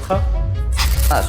Borja?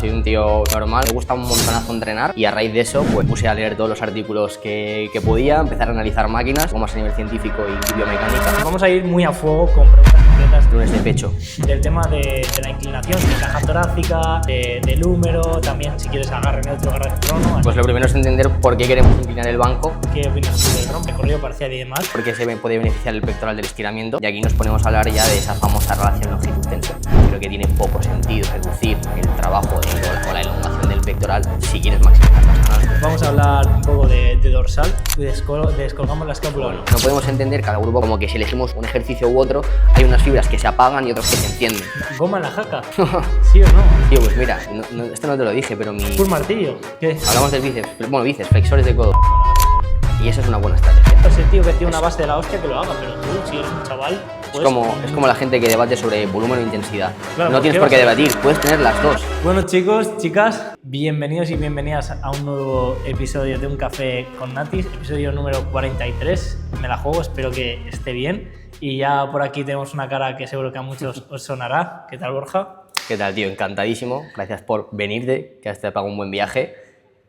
Soy un tío normal, me gusta un montonazo entrenar y a raíz de eso pues puse a leer todos los artículos que podía, empezar a analizar máquinas, algo más a nivel científico y biomecánica. Vamos a ir muy a fuego con preguntas concretas Lunes de pecho. del tema de la inclinación, de caja torácica, del húmero, también si quieres agarre neutro, agarre crono. Pues lo primero es entender por qué queremos inclinar el banco, ¿Qué opinas tú del ROM, recorrido parcial y demás? por qué se puede beneficiar el pectoral del estiramiento, y aquí nos ponemos a hablar ya de esa famosa relación longitud-tensión. Creo que tiene poco sentido reducir el trabajo o la elongación del pectoral si quieres maximizar las ganancias. Vamos a hablar un poco de dorsal, descolgamos la escápula. No podemos entender cada grupo como que si elegimos un ejercicio u otro, hay unas fibras que se apagan y otras que se encienden. ¿Goma en la jaca? ¿Sí o no? Tío, pues mira, esto no te lo dije, pero ¿Full martillo? ¿Qué? hablamos del bíceps, bueno, bíceps, flexores de codo. Y esa es una buena estrategia. Ese tío que tiene una base de la hostia que lo haga, pero tú, si eres un chaval... Es como la gente que debate sobre volumen o intensidad. Claro, no tienes por qué debatir, puedes tener las dos. Bueno, chicos, chicas, bienvenidos y bienvenidas a un nuevo episodio de Un Café con Natis, episodio número 43. Me la juego, espero que esté bien. Y ya por aquí tenemos una cara que seguro que a muchos os sonará. ¿Qué tal, Borja? ¿Qué tal, tío? Encantadísimo. Gracias por venirte, que has te pagado un buen viaje.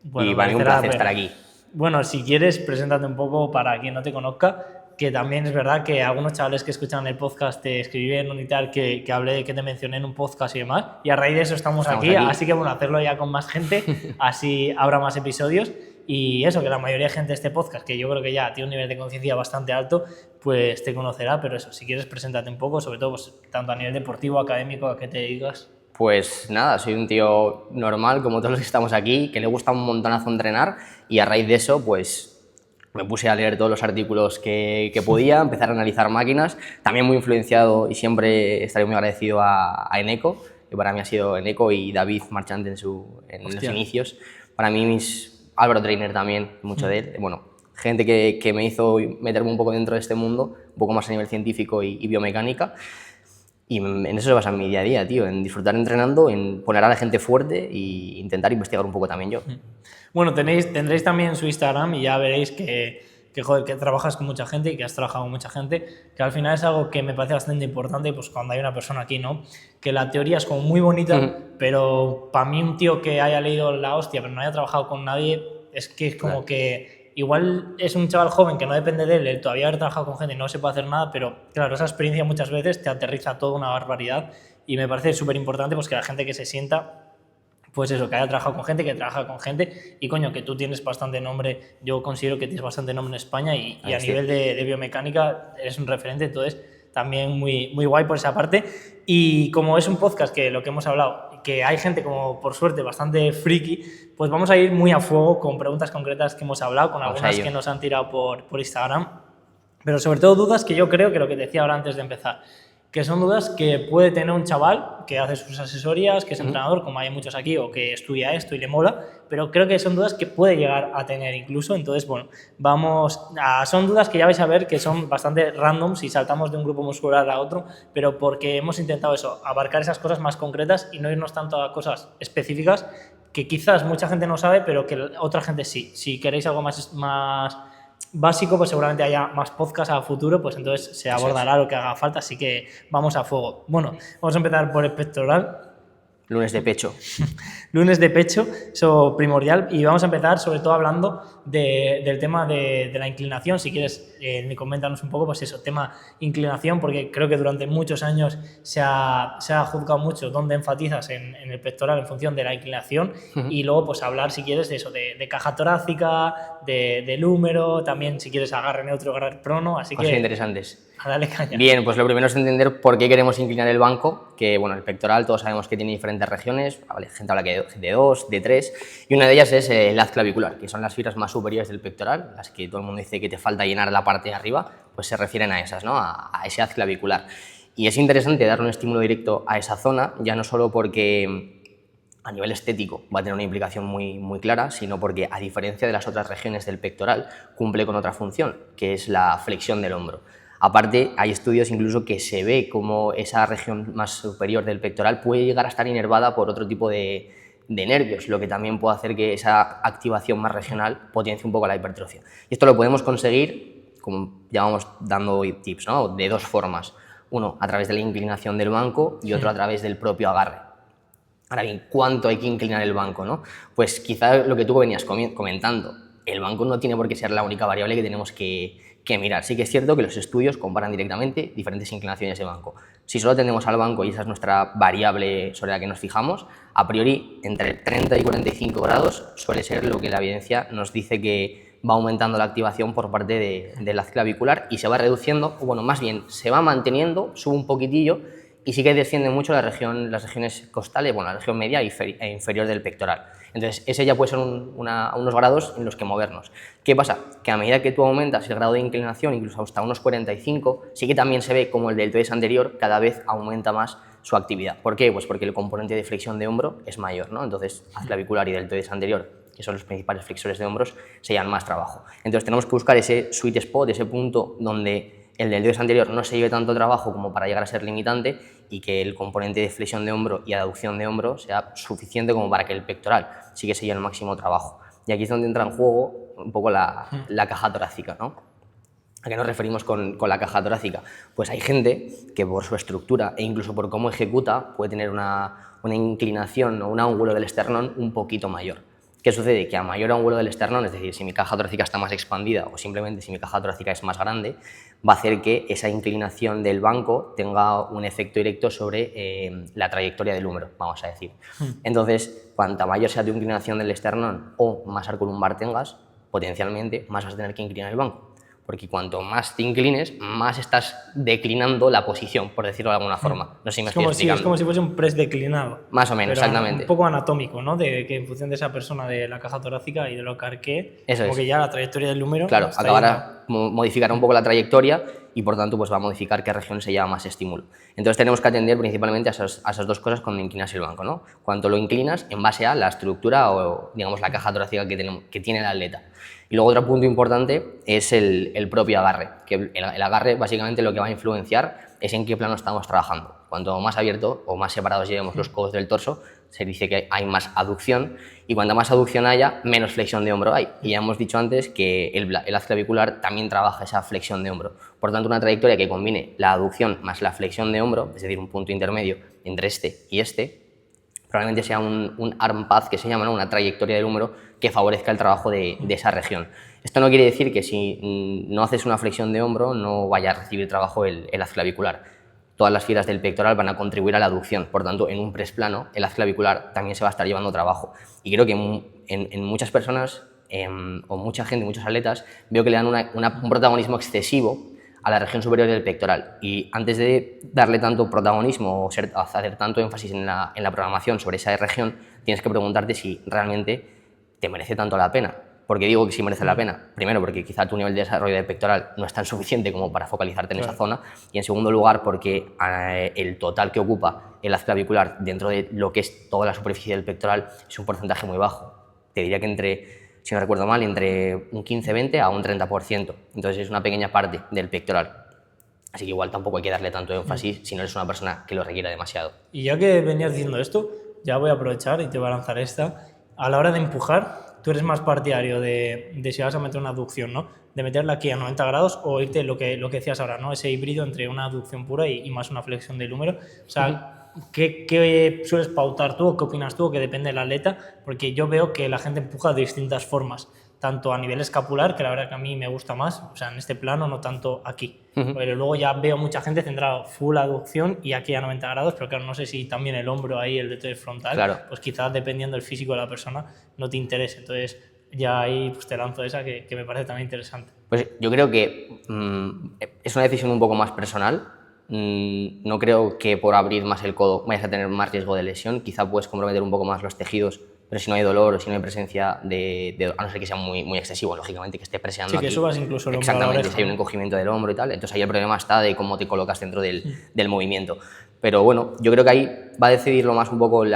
Bueno, y para mí un placer estar aquí. Bueno, si quieres, preséntate un poco para quien no te conozca, que también es verdad que algunos chavales que escuchan el podcast te escribieron y tal, que hablé, que te mencioné en un podcast y demás, y a raíz de eso estamos aquí, así que bueno, hacerlo ya con más gente, así habrá más episodios, y eso, que la mayoría de gente de este podcast, que yo creo que ya tiene un nivel de conciencia bastante alto, pues te conocerá, pero eso, si quieres, preséntate un poco, sobre todo pues, tanto a nivel deportivo, académico, a qué te dedicas. Pues nada, soy un tío normal, como todos los que estamos aquí, que le gusta un montonazo entrenar, y a raíz de eso, pues me puse a leer todos los artículos que podía, empezar a analizar máquinas, también muy influenciado y siempre estaré muy agradecido a Eneco, que para mí ha sido Eneco y David Marchante en los inicios. Para mí Álvaro Trainer también, mucho de él. Bueno, gente que me hizo meterme un poco dentro de este mundo, un poco más a nivel científico y biomecánica. Y en eso se basa mi día a día, tío, en disfrutar entrenando, en poner a la gente fuerte e intentar investigar un poco también yo. Bueno, tendréis también su Instagram y ya veréis que trabajas con mucha gente y que has trabajado con mucha gente, que al final es algo que me parece bastante importante, pues cuando hay una persona aquí, ¿no? Que la teoría es como muy bonita, pero para mí un tío que haya leído la hostia pero no haya trabajado con nadie, es que es como que... Igual es un chaval joven que no depende de él todavía haber trabajado con gente y no se puede hacer nada, pero claro, esa experiencia muchas veces te aterriza toda una barbaridad y me parece súper importante pues, que la gente que se sienta, pues eso, que haya trabajado con gente, que trabaja con gente y coño, que tú tienes bastante nombre, yo considero que tienes bastante nombre en España y a nivel de biomecánica eres un referente, entonces también muy, muy guay por esa parte. Y como es un podcast que lo que hemos hablado, que hay gente como por suerte bastante friki, pues vamos a ir muy a fuego con preguntas concretas que hemos hablado, con algunas que nos han tirado por Instagram, pero sobre todo dudas que yo creo que lo que te decía ahora antes de empezar, que son dudas que puede tener un chaval que hace sus asesorías, que es entrenador, como hay muchos aquí, o que estudia esto y le mola, pero creo que son dudas que puede llegar a tener incluso. Entonces, bueno, son dudas que ya vais a ver que son bastante random si saltamos de un grupo muscular a otro, pero porque hemos intentado eso, abarcar esas cosas más concretas y no irnos tanto a cosas específicas que quizás mucha gente no sabe, pero que otra gente sí. Si queréis algo más básico, pues seguramente haya más podcast a futuro, pues entonces se abordará lo que haga falta, así que vamos a fuego. Bueno, vamos a empezar por el pectoral. Lunes de pecho. Lunes de pecho, eso primordial, y vamos a empezar sobre todo hablando del tema de la inclinación. Si quieres, coméntanos un poco, pues eso, tema inclinación, porque creo que durante muchos años se ha juzgado mucho dónde enfatizas en el pectoral en función de la inclinación, y luego pues hablar, si quieres, de eso, de caja torácica, del húmero, también si quieres agarre neutro, agarre prono, así Cosas que... interesantes. A darle caña. Bien, pues lo primero es entender por qué queremos inclinar el banco, que bueno, el pectoral todos sabemos que tiene diferentes regiones, gente habla que de 2, de 3, y una de ellas es el haz clavicular, que son las fibras más superiores del pectoral, las que todo el mundo dice que te falta llenar la parte de arriba, pues se refieren a esas, ¿no? A ese haz clavicular. Y es interesante darle un estímulo directo a esa zona, ya no solo porque a nivel estético va a tener una implicación muy, muy clara, sino porque, a diferencia de las otras regiones del pectoral, cumple con otra función, que es la flexión del hombro. Aparte, hay estudios incluso que se ve como esa región más superior del pectoral puede llegar a estar inervada por otro tipo de nervios, lo que también puede hacer que esa activación más regional potencie un poco la hipertrofia. Y esto lo podemos conseguir, como ya vamos dando tips, ¿no? De dos formas. Uno, a través de la inclinación del banco y otro a través del propio agarre. Ahora bien, ¿cuánto hay que inclinar el banco, no? Pues quizá lo que tú venías comentando, el banco no tiene por qué ser la única variable que tenemos que mirar. Sí que es cierto que los estudios comparan directamente diferentes inclinaciones de banco. Si solo tenemos al banco y esa es nuestra variable sobre la que nos fijamos, a priori entre 30 y 45 grados suele ser lo que la evidencia nos dice que va aumentando la activación por parte del haz clavicular y se va reduciendo, o bueno, más bien se va manteniendo, sube un poquitillo y sí que desciende mucho las regiones costales, bueno, la región media e inferior del pectoral. Entonces, ese ya puede ser unos grados en los que movernos. ¿Qué pasa? Que a medida que tú aumentas el grado de inclinación, incluso hasta unos 45, sí que también se ve como el deltoides anterior cada vez aumenta más su actividad. ¿Por qué? Pues porque el componente de flexión de hombro es mayor, ¿no? Entonces, haz clavicular y deltoides anterior, que son los principales flexores de hombros, se llevan más trabajo. Entonces, tenemos que buscar ese sweet spot, ese punto donde el deltoides anterior no se lleve tanto trabajo como para llegar a ser limitante y que el componente de flexión de hombro y aducción de hombro sea suficiente como para que el pectoral sí que se lleve el máximo trabajo. Y aquí es donde entra en juego un poco la caja torácica, ¿no? ¿A qué nos referimos con la caja torácica? Pues hay gente que por su estructura e incluso por cómo ejecuta puede tener una inclinación o un ángulo del esternón un poquito mayor. ¿Qué sucede? Que a mayor ángulo del esternón, es decir, si mi caja torácica está más expandida o simplemente si mi caja torácica es más grande, va a hacer que esa inclinación del banco tenga un efecto directo sobre la trayectoria del húmero, vamos a decir. Entonces, cuanta mayor sea tu inclinación del esternón o más arco lumbar tengas, potencialmente más vas a tener que inclinar el banco. Porque cuanto más te inclines, más estás declinando la posición, por decirlo de alguna forma. No sé si me estoy explicando. Es como si fuese un press declinado. Más o menos, pero exactamente. Un poco anatómico, ¿no? De que en función de esa persona, de la caja torácica y de lo que arquee, como que ya la trayectoria del húmero... Claro, acabará modificar un poco la trayectoria y por tanto pues va a modificar qué región se lleva más estímulo. Entonces tenemos que atender principalmente a esas dos cosas cuando inclinas el banco, ¿no? Cuánto lo inclinas en base a la estructura o digamos la caja torácica que tiene el atleta. Y luego otro punto importante es el propio agarre, que el agarre básicamente lo que va a influenciar es en qué plano estamos trabajando. Cuanto más abierto o más separados llevemos los codos del torso, se dice que hay más aducción y cuanta más aducción haya, menos flexión de hombro hay. Y ya hemos dicho antes que el haz clavicular también trabaja esa flexión de hombro. Por tanto, una trayectoria que combine la aducción más la flexión de hombro, es decir, un punto intermedio entre este y este, probablemente sea un arm path que se llama, ¿no? Una trayectoria del húmero que favorezca el trabajo de esa región. Esto no quiere decir que si no haces una flexión de hombro no vaya a recibir trabajo el haz clavicular. Todas las fibras del pectoral van a contribuir a la aducción, por tanto, en un press plano, el haz clavicular también se va a estar llevando trabajo. Y creo que en muchas personas o mucha gente, muchos atletas, veo que le dan un protagonismo excesivo a la región superior del pectoral. Y antes de darle tanto protagonismo o hacer tanto énfasis en la programación sobre esa región, tienes que preguntarte si realmente te merece tanto la pena. ¿Por qué digo que sí merece la pena? Primero, porque quizá tu nivel de desarrollo del pectoral no es tan suficiente como para focalizarte en esa zona. Y en segundo lugar, porque el total que ocupa el haz clavicular dentro de lo que es toda la superficie del pectoral es un porcentaje muy bajo. Te diría que si no recuerdo mal, entre un 15-20 a un 30%. Entonces es una pequeña parte del pectoral. Así que igual tampoco hay que darle tanto énfasis si no eres una persona que lo requiera demasiado. Y ya que venías diciendo esto, ya voy a aprovechar y te voy a lanzar esta. A la hora de empujar, tú eres más partidario de si vas a meter una aducción, ¿no? De meterla aquí a 90 grados o irte lo que decías ahora, ¿no? Ese híbrido entre una aducción pura y más una flexión del húmero. O sea, ¿qué sueles pautar tú o qué opinas tú o que depende del atleta? Porque yo veo que la gente empuja de distintas formas, tanto a nivel escapular, que la verdad que a mí me gusta más, o sea, en este plano, no tanto aquí. Pero luego ya veo mucha gente centrada full aducción y aquí a 90 grados, pero claro, no sé si también el hombro ahí, el deltoides frontal, pues quizás dependiendo del físico de la persona no te interese. Entonces ya ahí pues, te lanzo esa que me parece también interesante. Pues yo creo que es una decisión un poco más personal. No creo que por abrir más el codo vayas a tener más riesgo de lesión. Quizá puedes comprometer un poco más los tejidos, pero si no hay dolor o si no hay presencia a no ser que sea muy excesivo, lógicamente, que esté presionando sí, que aquí. subas incluso el hombro. Exactamente, si hay un encogimiento del hombro y tal, entonces ahí el problema está de cómo te colocas dentro del movimiento. Pero bueno, yo creo que ahí va a decidirlo más un poco no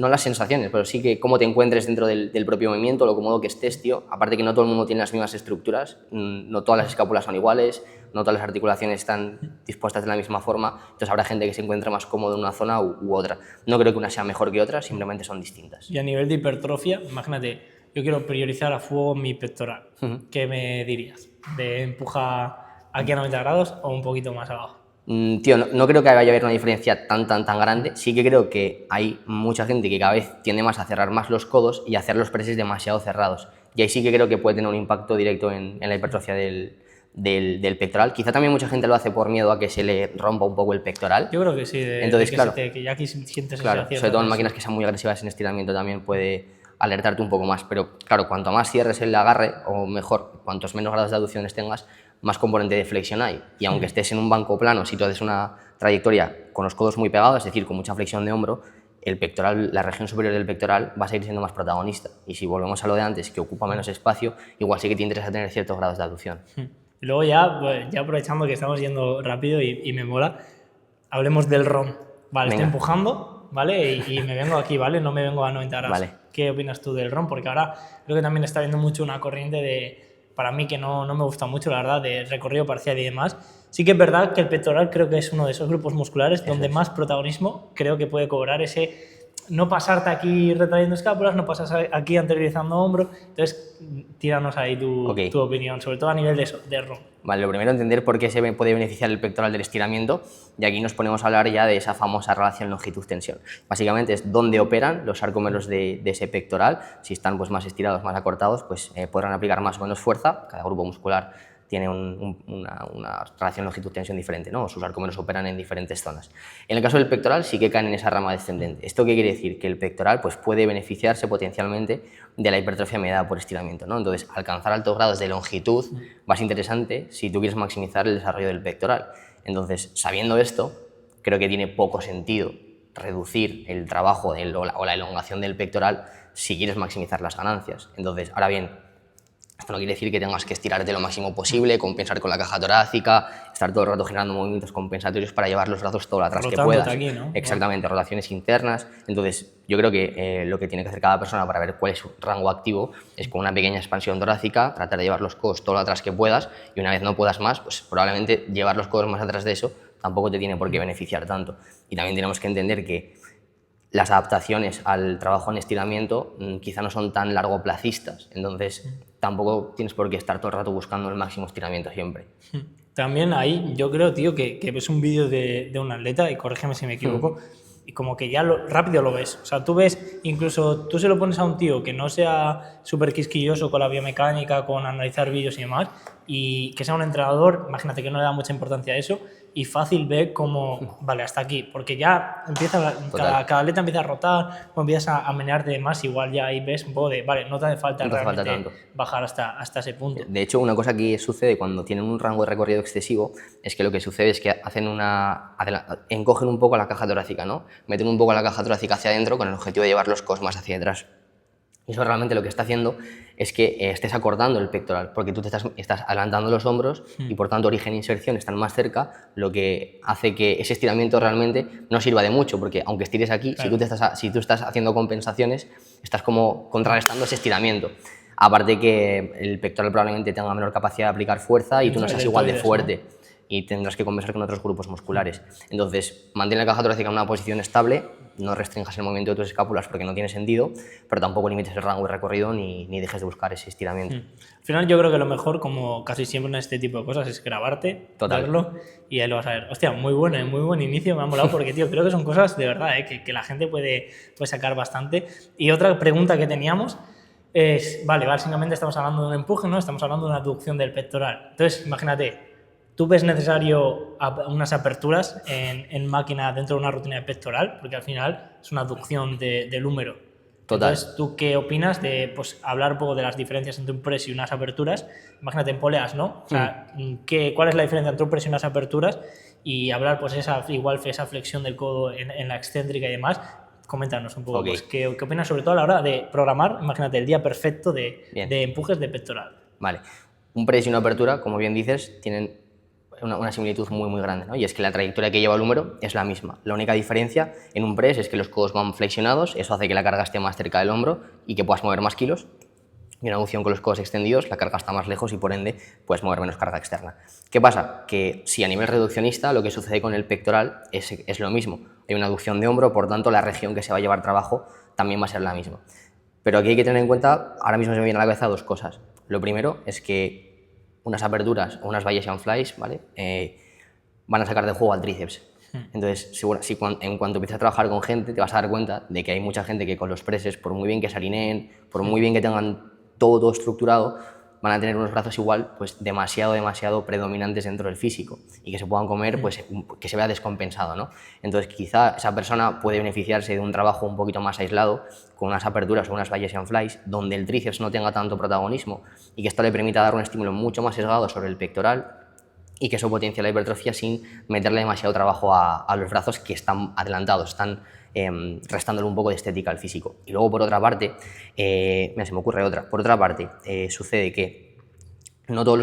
las sensaciones, pero sí que cómo te encuentres dentro del propio movimiento, lo cómodo que estés, tío. Aparte que no todo el mundo tiene las mismas estructuras, no todas las escápulas son iguales, no todas las articulaciones están dispuestas de la misma forma, entonces habrá gente que se encuentra más cómodo en una zona u otra. No creo que una sea mejor que otra, simplemente son distintas. Y a nivel de hipertrofia, imagínate, yo quiero priorizar a fuego mi pectoral. ¿Qué me dirías? ¿De empuja aquí a 90 grados o un poquito más abajo? Tío, no creo que vaya a haber una diferencia tan grande. Sí que creo que hay mucha gente que cada vez tiende más a cerrar más los codos y a hacer los presses demasiado cerrados. Y ahí sí que creo que puede tener un impacto directo en la hipertrofia del pectoral. Quizá también mucha gente lo hace por miedo a que se le rompa un poco el pectoral. Yo creo que sí, Entonces, que, claro, que ya aquí sientes claro, esa sobre todo en máquinas que sean muy agresivas en estiramiento también puede alertarte un poco más. Pero claro, cuanto más cierres el agarre, o mejor, cuantos menos grados de aducciones tengas, más componente de flexión hay. Y aunque estés en un banco plano, si tú haces una trayectoria con los codos muy pegados, es decir, con mucha flexión de hombro, el pectoral, la región superior del pectoral va a seguir siendo más protagonista. Y si volvemos a lo de antes, que ocupa menos espacio, igual sí que te interesa tener ciertos grados de aducción. Y luego ya, pues, ya aprovechando que estamos yendo rápido y me mola, hablemos del ROM. Vale, Venga. estoy empujando, ¿vale? Y me vengo aquí, ¿vale? No me vengo a 90 grados. Vale. ¿Qué opinas tú del ROM? Porque ahora creo que también está habiendo mucho una corriente de, para mí que no me gusta mucho, la verdad, de recorrido parcial y demás. Sí que es verdad que el pectoral creo que es uno de esos grupos musculares donde más protagonismo creo que puede cobrar ese no pasarte aquí retrayendo escápulas, no pasas aquí anteriorizando hombro. Entonces, tíranos ahí tu opinión, sobre todo a nivel de eso, de ROM. Vale, lo primero, entender por qué se puede beneficiar el pectoral del estiramiento, y aquí nos ponemos a hablar ya de esa famosa relación longitud-tensión. Básicamente es dónde operan los sarcómeros de ese pectoral. Si están pues, más estirados, más acortados, pues podrán aplicar más o menos fuerza. Cada grupo muscular tiene una relación longitud-tensión diferente, ¿no? Sus sarcómeros operan en diferentes zonas. En el caso del pectoral sí que caen en esa rama descendente. ¿Esto qué quiere decir? Que el pectoral pues, puede beneficiarse potencialmente de la hipertrofia mediada por estiramiento, ¿no? Entonces, alcanzar altos grados de longitud va a ser interesante si tú quieres maximizar el desarrollo del pectoral. Entonces, sabiendo esto, creo que tiene poco sentido reducir el trabajo o la elongación del pectoral si quieres maximizar las ganancias. Entonces, ahora bien, esto no quiere decir que tengas que estirarte lo máximo posible, compensar con la caja torácica, estar todo el rato generando movimientos compensatorios para llevar los brazos todo lo atrás que puedas. Aquí, ¿no? Exactamente, rotaciones internas. Entonces, yo creo que lo que tiene que hacer cada persona para ver cuál es su rango activo es con una pequeña expansión torácica, tratar de llevar los codos todo lo atrás que puedas, y una vez no puedas más, pues probablemente llevar los codos más atrás de eso tampoco te tiene por qué beneficiar tanto. Y también tenemos que entender que las adaptaciones al trabajo en estiramiento quizá no son tan largoplacistas, entonces tampoco tienes por qué estar todo el rato buscando el máximo estiramiento siempre. También ahí yo creo, tío, que ves un vídeo de un atleta, y corrígeme si me equivoco, y como que ya rápido lo ves. O sea, tú ves, incluso tú se lo pones a un tío que no sea súper quisquilloso con la biomecánica, con analizar vídeos y demás, y que sea un entrenador, imagínate que no le da mucha importancia a eso, y fácil ve como, vale, hasta aquí, porque ya empieza cada atleta empieza a rotar, o empiezas a menearte de más, igual ya ahí ves un poco de, vale, no te hace falta realmente bajar hasta ese punto. De hecho, una cosa que sucede cuando tienen un rango de recorrido excesivo es que lo que sucede es que encogen un poco la caja torácica, ¿no? Meten un poco la caja torácica hacia adentro con el objetivo de llevar los codos más hacia atrás. Y eso realmente lo que está haciendo es que estés acortando el pectoral, porque tú te estás adelantando los hombros y por tanto origen e inserción están más cerca, lo que hace que ese estiramiento realmente no sirva de mucho, porque aunque estires aquí, claro, si tú estás haciendo compensaciones, estás como contrarrestando ese estiramiento. Aparte que el pectoral probablemente tenga menor capacidad de aplicar fuerza y tú no seas igual de fuerte, ¿no? Y tendrás que compensar con otros grupos musculares. Entonces, mantén la caja torácica en una posición estable, no restringas el movimiento de tus escápulas porque no tiene sentido, pero tampoco limites el rango de recorrido ni dejes de buscar ese estiramiento. Al final yo creo que lo mejor, como casi siempre en este tipo de cosas, es grabarte, verlo y ahí lo vas a ver. Hostia, muy buen inicio, me ha molado porque, tío, creo que son cosas de verdad, que la gente puede sacar bastante. Y otra pregunta que teníamos es, vale, básicamente estamos hablando de un empuje, ¿no? Estamos hablando de una aducción del pectoral. Entonces, imagínate, ¿tú ves necesario unas aperturas en máquina dentro de una rutina de pectoral? Porque al final es una aducción del húmero. Total. Entonces, ¿tú qué opinas de hablar un poco de las diferencias entre un press y unas aperturas? Imagínate en poleas, ¿no? O sea, ¿cuál es la diferencia entre un press y unas aperturas? Y hablar, pues, esa flexión del codo en la excéntrica y demás. Coméntanos un poco, pues, ¿qué opinas sobre todo a la hora de programar? Imagínate el día perfecto de empujes de pectoral. Vale. Un press y una apertura, como bien dices, tienen una similitud muy grande, ¿no? Y es que la trayectoria que lleva el húmero es la misma. La única diferencia en un press es que los codos van flexionados, eso hace que la carga esté más cerca del hombro y que puedas mover más kilos. Y una aducción con los codos extendidos, la carga está más lejos y por ende puedes mover menos carga externa. ¿Qué pasa? Que si a nivel reduccionista lo que sucede con el pectoral es lo mismo. Hay una aducción de hombro, por tanto la región que se va a llevar trabajo también va a ser la misma. Pero aquí hay que tener en cuenta, ahora mismo se me vienen a la cabeza dos cosas. Lo primero es que unas aperturas o unas Bayesian flies, ¿vale? van a sacar de juego al tríceps. Entonces, en cuanto empieces a trabajar con gente, te vas a dar cuenta de que hay mucha gente que con los presses, por muy bien que se alineen, por muy bien que tengan todo estructurado, van a tener unos brazos igual, pues demasiado predominantes dentro del físico y que se puedan comer, pues que se vea descompensado, ¿no? Entonces, quizá esa persona puede beneficiarse de un trabajo un poquito más aislado, con unas aperturas o unas Bayesian flies, donde el tríceps no tenga tanto protagonismo y que esto le permita dar un estímulo mucho más sesgado sobre el pectoral y que eso potencie la hipertrofia sin meterle demasiado trabajo a los brazos que están adelantados, están restándole un poco de estética al físico. Y luego, por otra parte, mira, se me ocurre otra, por otra parte, sucede que no todos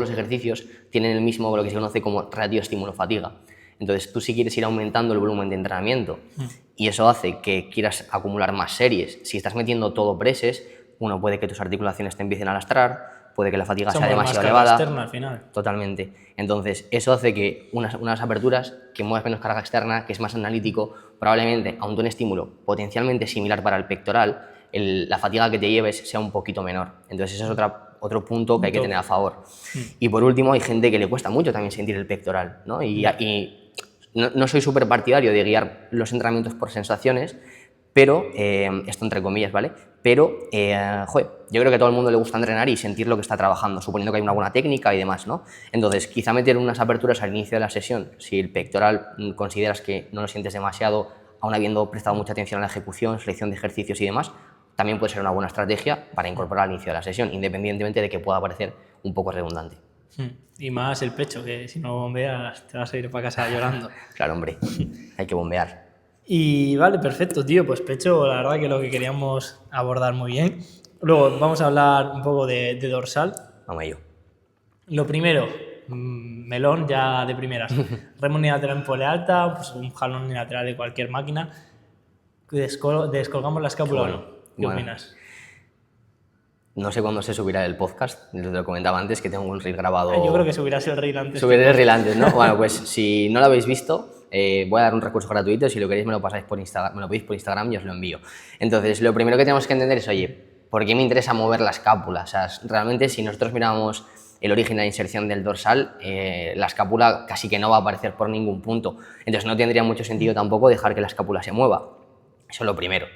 los ejercicios tienen el mismo, lo que se conoce como ratio estímulo-fatiga. Entonces, tú si quieres ir aumentando el volumen de entrenamiento y eso hace que quieras acumular más series, si estás metiendo todo presses, puede que tus articulaciones te empiecen a lastrar, puede que la fatiga sea demasiado elevada. Externa al final. Totalmente. Entonces, eso hace que unas aperturas, que muevas menos carga externa, que es más analítico, probablemente, aunque un estímulo potencialmente similar para el pectoral, la fatiga que te lleves sea un poquito menor. Entonces, ese es otro punto que hay que tener a favor. Y por último, hay gente que le cuesta mucho también sentir el pectoral, ¿no? Y no soy súper partidario de guiar los entrenamientos por sensaciones, pero, esto entre comillas, ¿vale? Pero, yo creo que a todo el mundo le gusta entrenar y sentir lo que está trabajando, suponiendo que hay una buena técnica y demás, ¿no? Entonces, quizá meter unas aperturas al inicio de la sesión, si el pectoral consideras que no lo sientes demasiado, aún habiendo prestado mucha atención a la ejecución, selección de ejercicios y demás, también puede ser una buena estrategia para incorporar al inicio de la sesión, independientemente de que pueda parecer un poco redundante. Y más el pecho, que si no bombeas te vas a ir para casa llorando. Claro, hombre, hay que bombear. Y vale, perfecto, tío. Pues pecho, la verdad que lo que queríamos abordar muy bien. Luego vamos a hablar un poco de dorsal. Vamos a ello. Lo primero, melón ya de primeras. Remo unilateral en pole alta, pues un jalón unilateral de cualquier máquina. Descolgamos la escápula, Bueno, ¿o no? ¿Qué opinas? No sé cuándo se subirá el podcast, te lo comentaba antes que tengo un reel grabado. Yo creo que subirás el reel antes. Subiré el reel antes, ¿no? Bueno, pues si no lo habéis visto, voy a dar un recurso gratuito, si lo queréis me lo pasáis por Instagram, me lo pedís por Instagram y os lo envío. Entonces, lo primero que tenemos que entender es, oye, ¿por qué me interesa mover la escápula? O sea, realmente si nosotros miramos el origen de la inserción del dorsal, la escápula casi que no va a aparecer por ningún punto. Entonces no tendría mucho sentido tampoco dejar que la escápula se mueva. Eso es lo primero.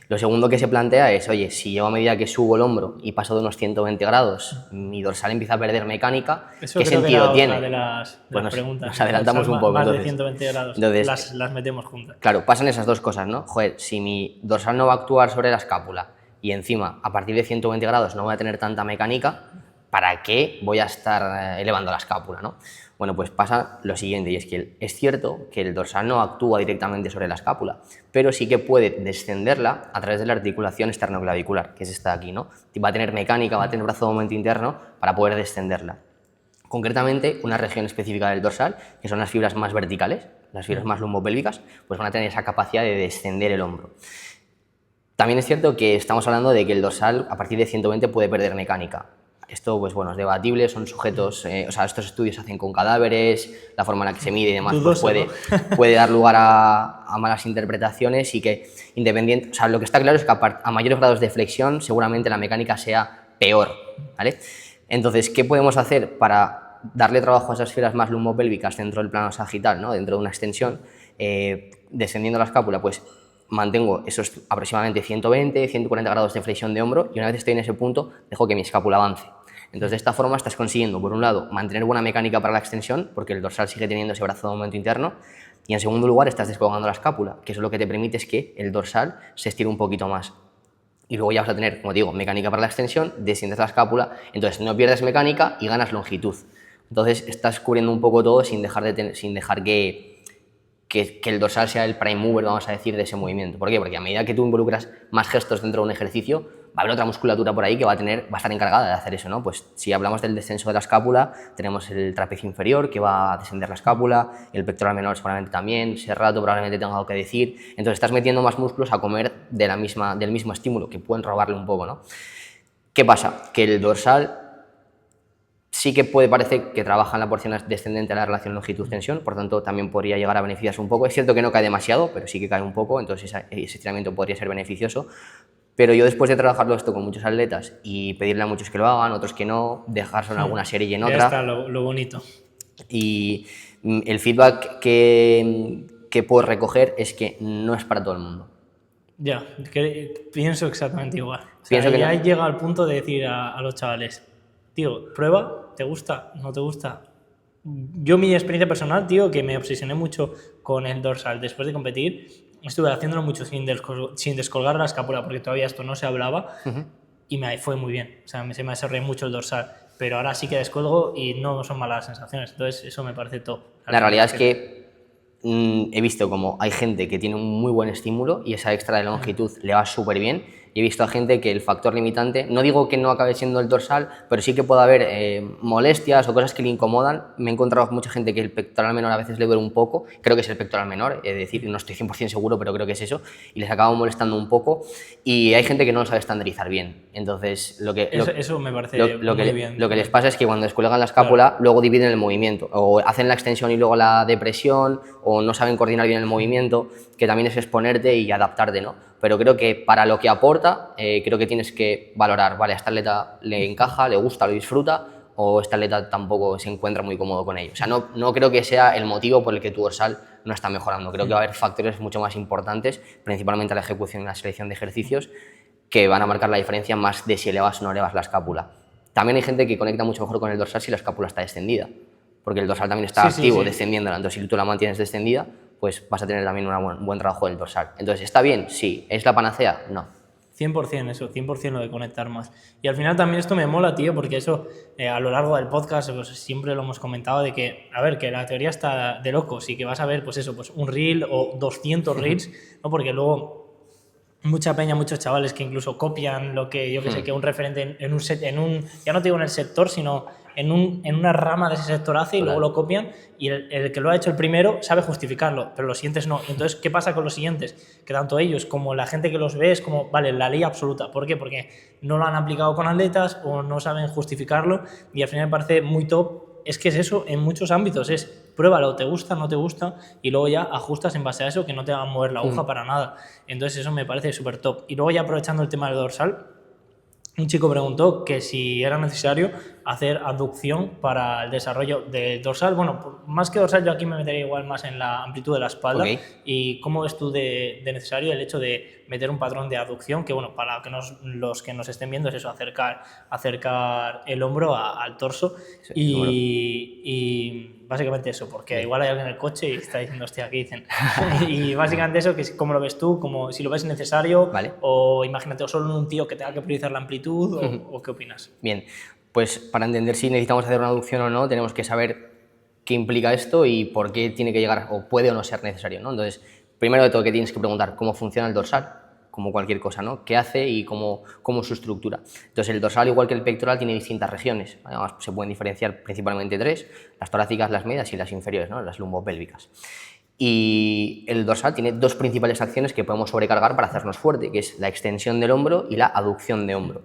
Lo segundo que se plantea es, oye, si yo a medida que subo el hombro y paso de unos 120 grados, mi dorsal empieza a perder mecánica, eso ¿qué sentido tiene? De las preguntas. Nos adelantamos un poco. Más entonces, de 120 grados, entonces, las metemos juntas. Claro, pasan esas dos cosas, ¿no? Joder, si mi dorsal no va a actuar sobre la escápula y encima a partir de 120 grados no voy a tener tanta mecánica, ¿para qué voy a estar elevando la escápula, ¿no? Bueno, pues pasa lo siguiente, y es que es cierto que el dorsal no actúa directamente sobre la escápula, pero sí que puede descenderla a través de la articulación esternoclavicular, que es esta de aquí, ¿no? Va a tener mecánica, va a tener brazo de momento interno para poder descenderla. Concretamente, una región específica del dorsal, que son las fibras más verticales, las fibras más lumbopélvicas, pues van a tener esa capacidad de descender el hombro. También es cierto que estamos hablando de que el dorsal a partir de 120 puede perder mecánica. Esto, pues bueno, es debatible, son sujetos, estos estudios se hacen con cadáveres, la forma en la que se mide y demás, pues puede dar lugar a malas interpretaciones y que independiente, lo que está claro es que a mayores grados de flexión seguramente la mecánica sea peor, ¿vale? Entonces, ¿qué podemos hacer para darle trabajo a esas fibras más lumbopélvicas dentro del plano sagital, ¿no? Dentro de una extensión, descendiendo la escápula? Pues mantengo esos aproximadamente 120, 140 grados de flexión de hombro y una vez estoy en ese punto dejo que mi escápula avance. Entonces, de esta forma estás consiguiendo, por un lado, mantener buena mecánica para la extensión, porque el dorsal sigue teniendo ese brazo de momento interno, y en segundo lugar estás descolgando la escápula, que eso lo que te permite es que el dorsal se estire un poquito más. Y luego ya vas a tener, como te digo, mecánica para la extensión, desciendes la escápula, entonces no pierdes mecánica y ganas longitud. Entonces estás cubriendo un poco todo sin dejar que el dorsal sea el prime mover, vamos a decir, de ese movimiento. ¿Por qué? Porque a medida que tú involucras más gestos dentro de un ejercicio, va a haber otra musculatura por ahí que va a estar encargada de hacer eso, ¿no? Pues si hablamos del descenso de la escápula, tenemos el trapecio inferior que va a descender la escápula, el pectoral menor seguramente también, serrato probablemente tenga algo que decir. Entonces estás metiendo más músculos a comer del mismo estímulo, que pueden robarle un poco, ¿no? ¿Qué pasa? Que el dorsal sí que puede parecer que trabaja en la porción descendente de la relación longitud-tensión, por tanto también podría llegar a beneficiarse un poco. Es cierto que no cae demasiado, pero sí que cae un poco, entonces ese estiramiento podría ser beneficioso. Pero yo después de trabajarlo esto con muchos atletas y pedirle a muchos que lo hagan, otros que no, dejarse en alguna serie y en otra... Ya está lo bonito. Y el feedback que puedo recoger es que no es para todo el mundo. Ya, pienso exactamente igual. O sea, Pienso que ya no. llega al punto de decir a los chavales, tío, prueba, ¿te gusta? ¿No te gusta? Yo, mi experiencia personal, tío, que me obsesioné mucho con el dorsal después de competir, estuve haciéndolo mucho sin descolgar la escápula, porque todavía esto no se hablaba, y me fue muy bien. O sea, se me desarrolló mucho el dorsal, pero ahora sí que descuelgo y no son malas sensaciones. Entonces, eso me parece top. La realidad es que he visto como hay gente que tiene un muy buen estímulo y esa extra de longitud le va súper bien. Y he visto a gente que el factor limitante, no digo que no acabe siendo el dorsal, pero sí que puede haber molestias o cosas que le incomodan. Me he encontrado mucha gente que el pectoral menor a veces le duele un poco, creo que es el pectoral menor, es decir, no estoy 100% seguro, pero creo que es eso, y les acaba molestando un poco. Y hay gente que no lo sabe estandarizar bien. Entonces, eso me parece muy bien. Lo que les pasa es que cuando descuelgan la escápula, claro, luego dividen el movimiento, o hacen la extensión y luego la depresión, o no saben coordinar bien el movimiento, que también es exponerte y adaptarte, ¿no? Pero creo que para lo que aporta, creo que tienes que valorar, vale, a este atleta le encaja, le gusta, lo disfruta, o este atleta tampoco se encuentra muy cómodo con ello. O sea, no creo que sea el motivo por el que tu dorsal no está mejorando. Creo que va a haber factores mucho más importantes, principalmente la ejecución y la selección de ejercicios, que van a marcar la diferencia más de si elevas o no elevas la escápula. También hay gente que conecta mucho mejor con el dorsal si la escápula está descendida, porque el dorsal también está activo, descendiéndola. Entonces, si tú la mantienes descendida, pues vas a tener también un buen trabajo del dorsal. Entonces, ¿está bien? Sí. ¿Es la panacea? No. 100% eso, 100% lo de conectar más. Y al final también esto me mola, tío, porque eso a lo largo del podcast pues, siempre lo hemos comentado de que, a ver, que la teoría está de locos y que vas a ver, pues eso, pues un reel o 200 reels, ¿no? Porque luego mucha peña, muchos chavales que incluso copian lo que, yo que sé, que un referente en un set, ya no te digo en el sector, sino en una rama de ese sector hace y luego lo copian y el que lo ha hecho el primero sabe justificarlo, pero los siguientes no. Entonces, ¿qué pasa con los siguientes? Que tanto ellos como la gente que los ve es como, vale, la ley absoluta. ¿Por qué? Porque no lo han aplicado con atletas o no saben justificarlo y al final me parece muy top. Es que es eso en muchos ámbitos, es pruébalo, te gusta, no te gusta y luego ya ajustas en base a eso que no te va a mover la aguja para nada. Entonces eso me parece súper top. Y luego ya aprovechando el tema del dorsal, un chico preguntó que si era necesario hacer abducción para el desarrollo del dorsal. Bueno, más que dorsal, yo aquí me metería igual más en la amplitud de la espalda. ¿Y cómo ves tú de necesario el hecho de meter un patrón de abducción? Que bueno, para que los que nos estén viendo es eso, acercar el hombro al torso. Sí, y básicamente eso, porque igual hay alguien en el coche y está diciendo, hostia, ¿qué dicen? Y básicamente eso, que ¿cómo lo ves tú? Como si lo ves necesario, o imagínate, o solo en un tío que tenga que priorizar la amplitud, o ¿qué opinas? Bien, pues para entender si necesitamos hacer una abducción o no, tenemos que saber qué implica esto y por qué tiene que llegar, o puede o no ser necesario, ¿no? Entonces, primero de todo que tienes que preguntar cómo funciona el dorsal, como cualquier cosa, ¿no? ¿Qué hace y cómo es su estructura? Entonces, el dorsal, igual que el pectoral, tiene distintas regiones. Además, se pueden diferenciar principalmente tres: las torácicas, las medias y las inferiores, ¿no? Las lumbopélvicas. Y el dorsal tiene dos principales acciones que podemos sobrecargar para hacernos fuerte, que es la extensión del hombro y la aducción de hombro.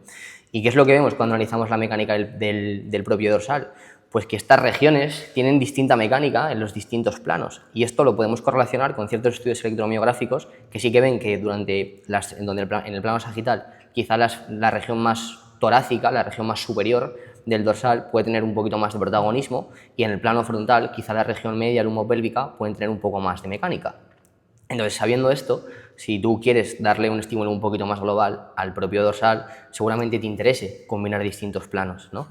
¿Y qué es lo que vemos cuando analizamos la mecánica del propio dorsal? Pues que estas regiones tienen distinta mecánica en los distintos planos, y esto lo podemos correlacionar con ciertos estudios electromiográficos que sí que ven que en el plano sagital quizá la región más torácica, la región más superior del dorsal puede tener un poquito más de protagonismo, y en el plano frontal quizá la región media lumopélvica pueden tener un poco más de mecánica. Entonces, sabiendo esto, si tú quieres darle un estímulo un poquito más global al propio dorsal, seguramente te interese combinar distintos planos, ¿no?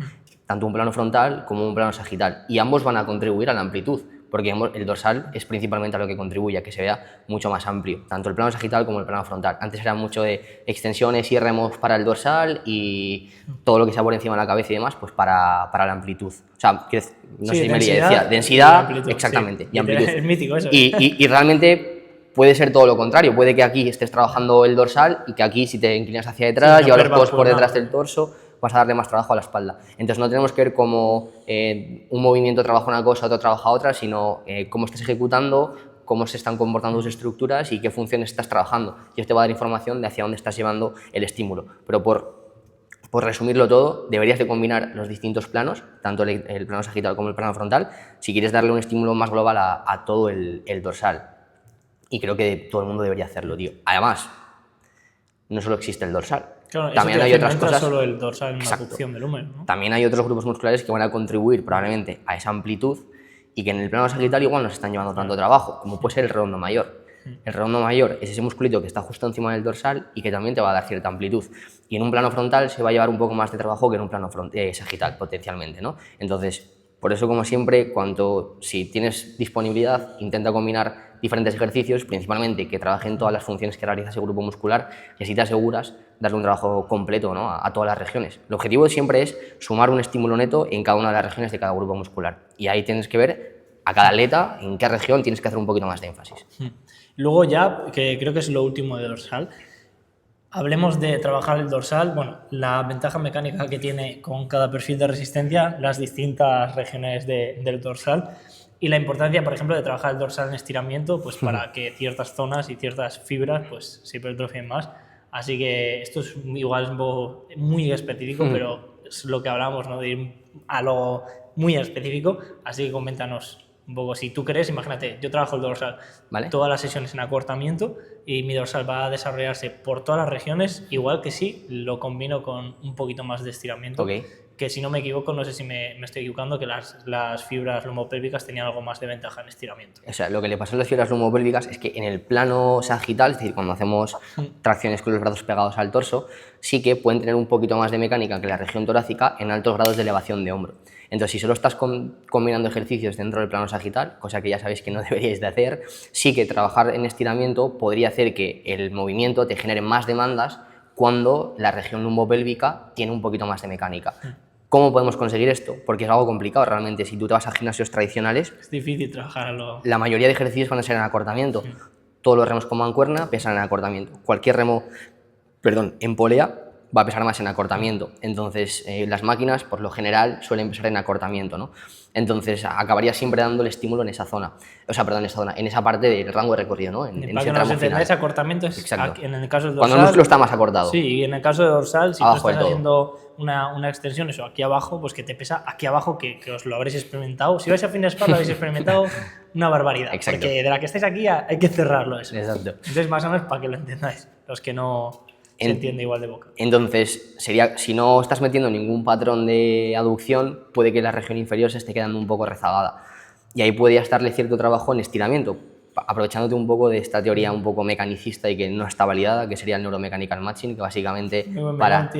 Tanto un plano frontal como un plano sagital, y ambos van a contribuir a la amplitud, porque el dorsal es principalmente a lo que contribuye a que se vea mucho más amplio, tanto el plano sagital como el plano frontal. Antes era mucho de extensiones y remos para el dorsal y todo lo que sea por encima de la cabeza y demás, pues para la amplitud. O sea, no sé si me decía, densidad, exactamente, sí, y amplitud. Es mítico eso. Y realmente puede ser todo lo contrario, puede que aquí estés trabajando el dorsal y que aquí, si te inclinas hacia detrás, llevas los codos por detrás del torso, vas a darle más trabajo a la espalda. Entonces no tenemos que ver cómo un movimiento trabaja una cosa, otro trabaja otra, sino cómo estás ejecutando, cómo se están comportando tus estructuras y qué funciones estás trabajando. Y esto te va a dar información de hacia dónde estás llevando el estímulo. Pero por resumirlo todo, deberías de combinar los distintos planos, tanto el plano sagital como el plano frontal, si quieres darle un estímulo más global a todo el dorsal. Y creo que todo el mundo debería hacerlo, tío. Además, no solo existe el dorsal. Claro, también hay otras cosas. Solo el dorsal en la abducción del húmero, ¿no? También hay otros grupos musculares que van a contribuir probablemente a esa amplitud y que en el plano sagital igual no se están llevando tanto trabajo, como puede ser el redondo mayor. El redondo mayor es ese musculito que está justo encima del dorsal y que también te va a dar cierta amplitud. Y en un plano frontal se va a llevar un poco más de trabajo que en un plano sagital, potencialmente, ¿no? Entonces, por eso, como siempre, si tienes disponibilidad, intenta combinar diferentes ejercicios, principalmente que trabajen todas las funciones que realiza ese grupo muscular, y así te aseguras darle un trabajo completo, ¿no?, a todas las regiones. El objetivo siempre es sumar un estímulo neto en cada una de las regiones de cada grupo muscular. Y ahí tienes que ver a cada atleta en qué región tienes que hacer un poquito más de énfasis. Luego ya, que creo que es lo último de dorsal, hablemos de trabajar el dorsal, bueno, la ventaja mecánica que tiene con cada perfil de resistencia, las distintas regiones del dorsal y la importancia, por ejemplo, de trabajar el dorsal en estiramiento, pues para que ciertas zonas y ciertas fibras pues se hipertrofien más. Así que esto es igual es un poco muy específico, pero es lo que hablamos, ¿no?, de ir a lo muy específico. Así que coméntanos un poco, si tú crees, imagínate, yo trabajo el dorsal, ¿Vale? Todas las sesiones en acortamiento y mi dorsal va a desarrollarse por todas las regiones, igual que si lo combino con un poquito más de estiramiento. Ok. Que si no me equivoco, no sé si me estoy equivocando, que las fibras lumopélvicas tenían algo más de ventaja en estiramiento. O sea, lo que le pasa a las fibras lumopélvicas es que en el plano sagital, es decir, cuando hacemos tracciones con los brazos pegados al torso, sí que pueden tener un poquito más de mecánica que la región torácica en altos grados de elevación de hombro. Entonces, si solo estás combinando ejercicios dentro del plano sagital, cosa que ya sabéis que no deberíais de hacer, sí que trabajar en estiramiento podría hacer que el movimiento te genere más demandas cuando la región lumbopélvica tiene un poquito más de mecánica. ¿Cómo podemos conseguir esto? Porque es algo complicado realmente. Si tú te vas a gimnasios tradicionales, es difícil trabajarlo. La mayoría de ejercicios van a ser en acortamiento. Todos los remos con mancuerna pesan en acortamiento. Cualquier remo, en polea, va a pesar más en acortamiento. Entonces, las máquinas, por lo general, suelen pesar en acortamiento, ¿no? Entonces, acabaría siempre dando el estímulo en esa zona. En esa parte del rango de recorrido, ¿no? En Para ese que tramo nos entendáis, final. acortamiento es Exacto. en el caso del dorsal. Cuando el músculo está más acortado. Sí, y en el caso de dorsal, si Abajo tú estás del todo. haciendo una extensión, eso, aquí abajo, pues que te pesa aquí abajo, que os lo habréis experimentado. Si vais a Fitness Park, lo habéis experimentado una barbaridad. Exacto. Porque de la que estáis aquí hay que cerrarlo eso. Exacto. Entonces, más o menos para que lo entendáis, los que no se entiende igual de boca. Entonces, si no estás metiendo ningún patrón de aducción, puede que la región inferior se esté quedando un poco rezagada. Y ahí podrías darle cierto trabajo en estiramiento, aprovechándote un poco de esta teoría un poco mecanicista y que no está validada, que sería el neuromechanical matching, que básicamente...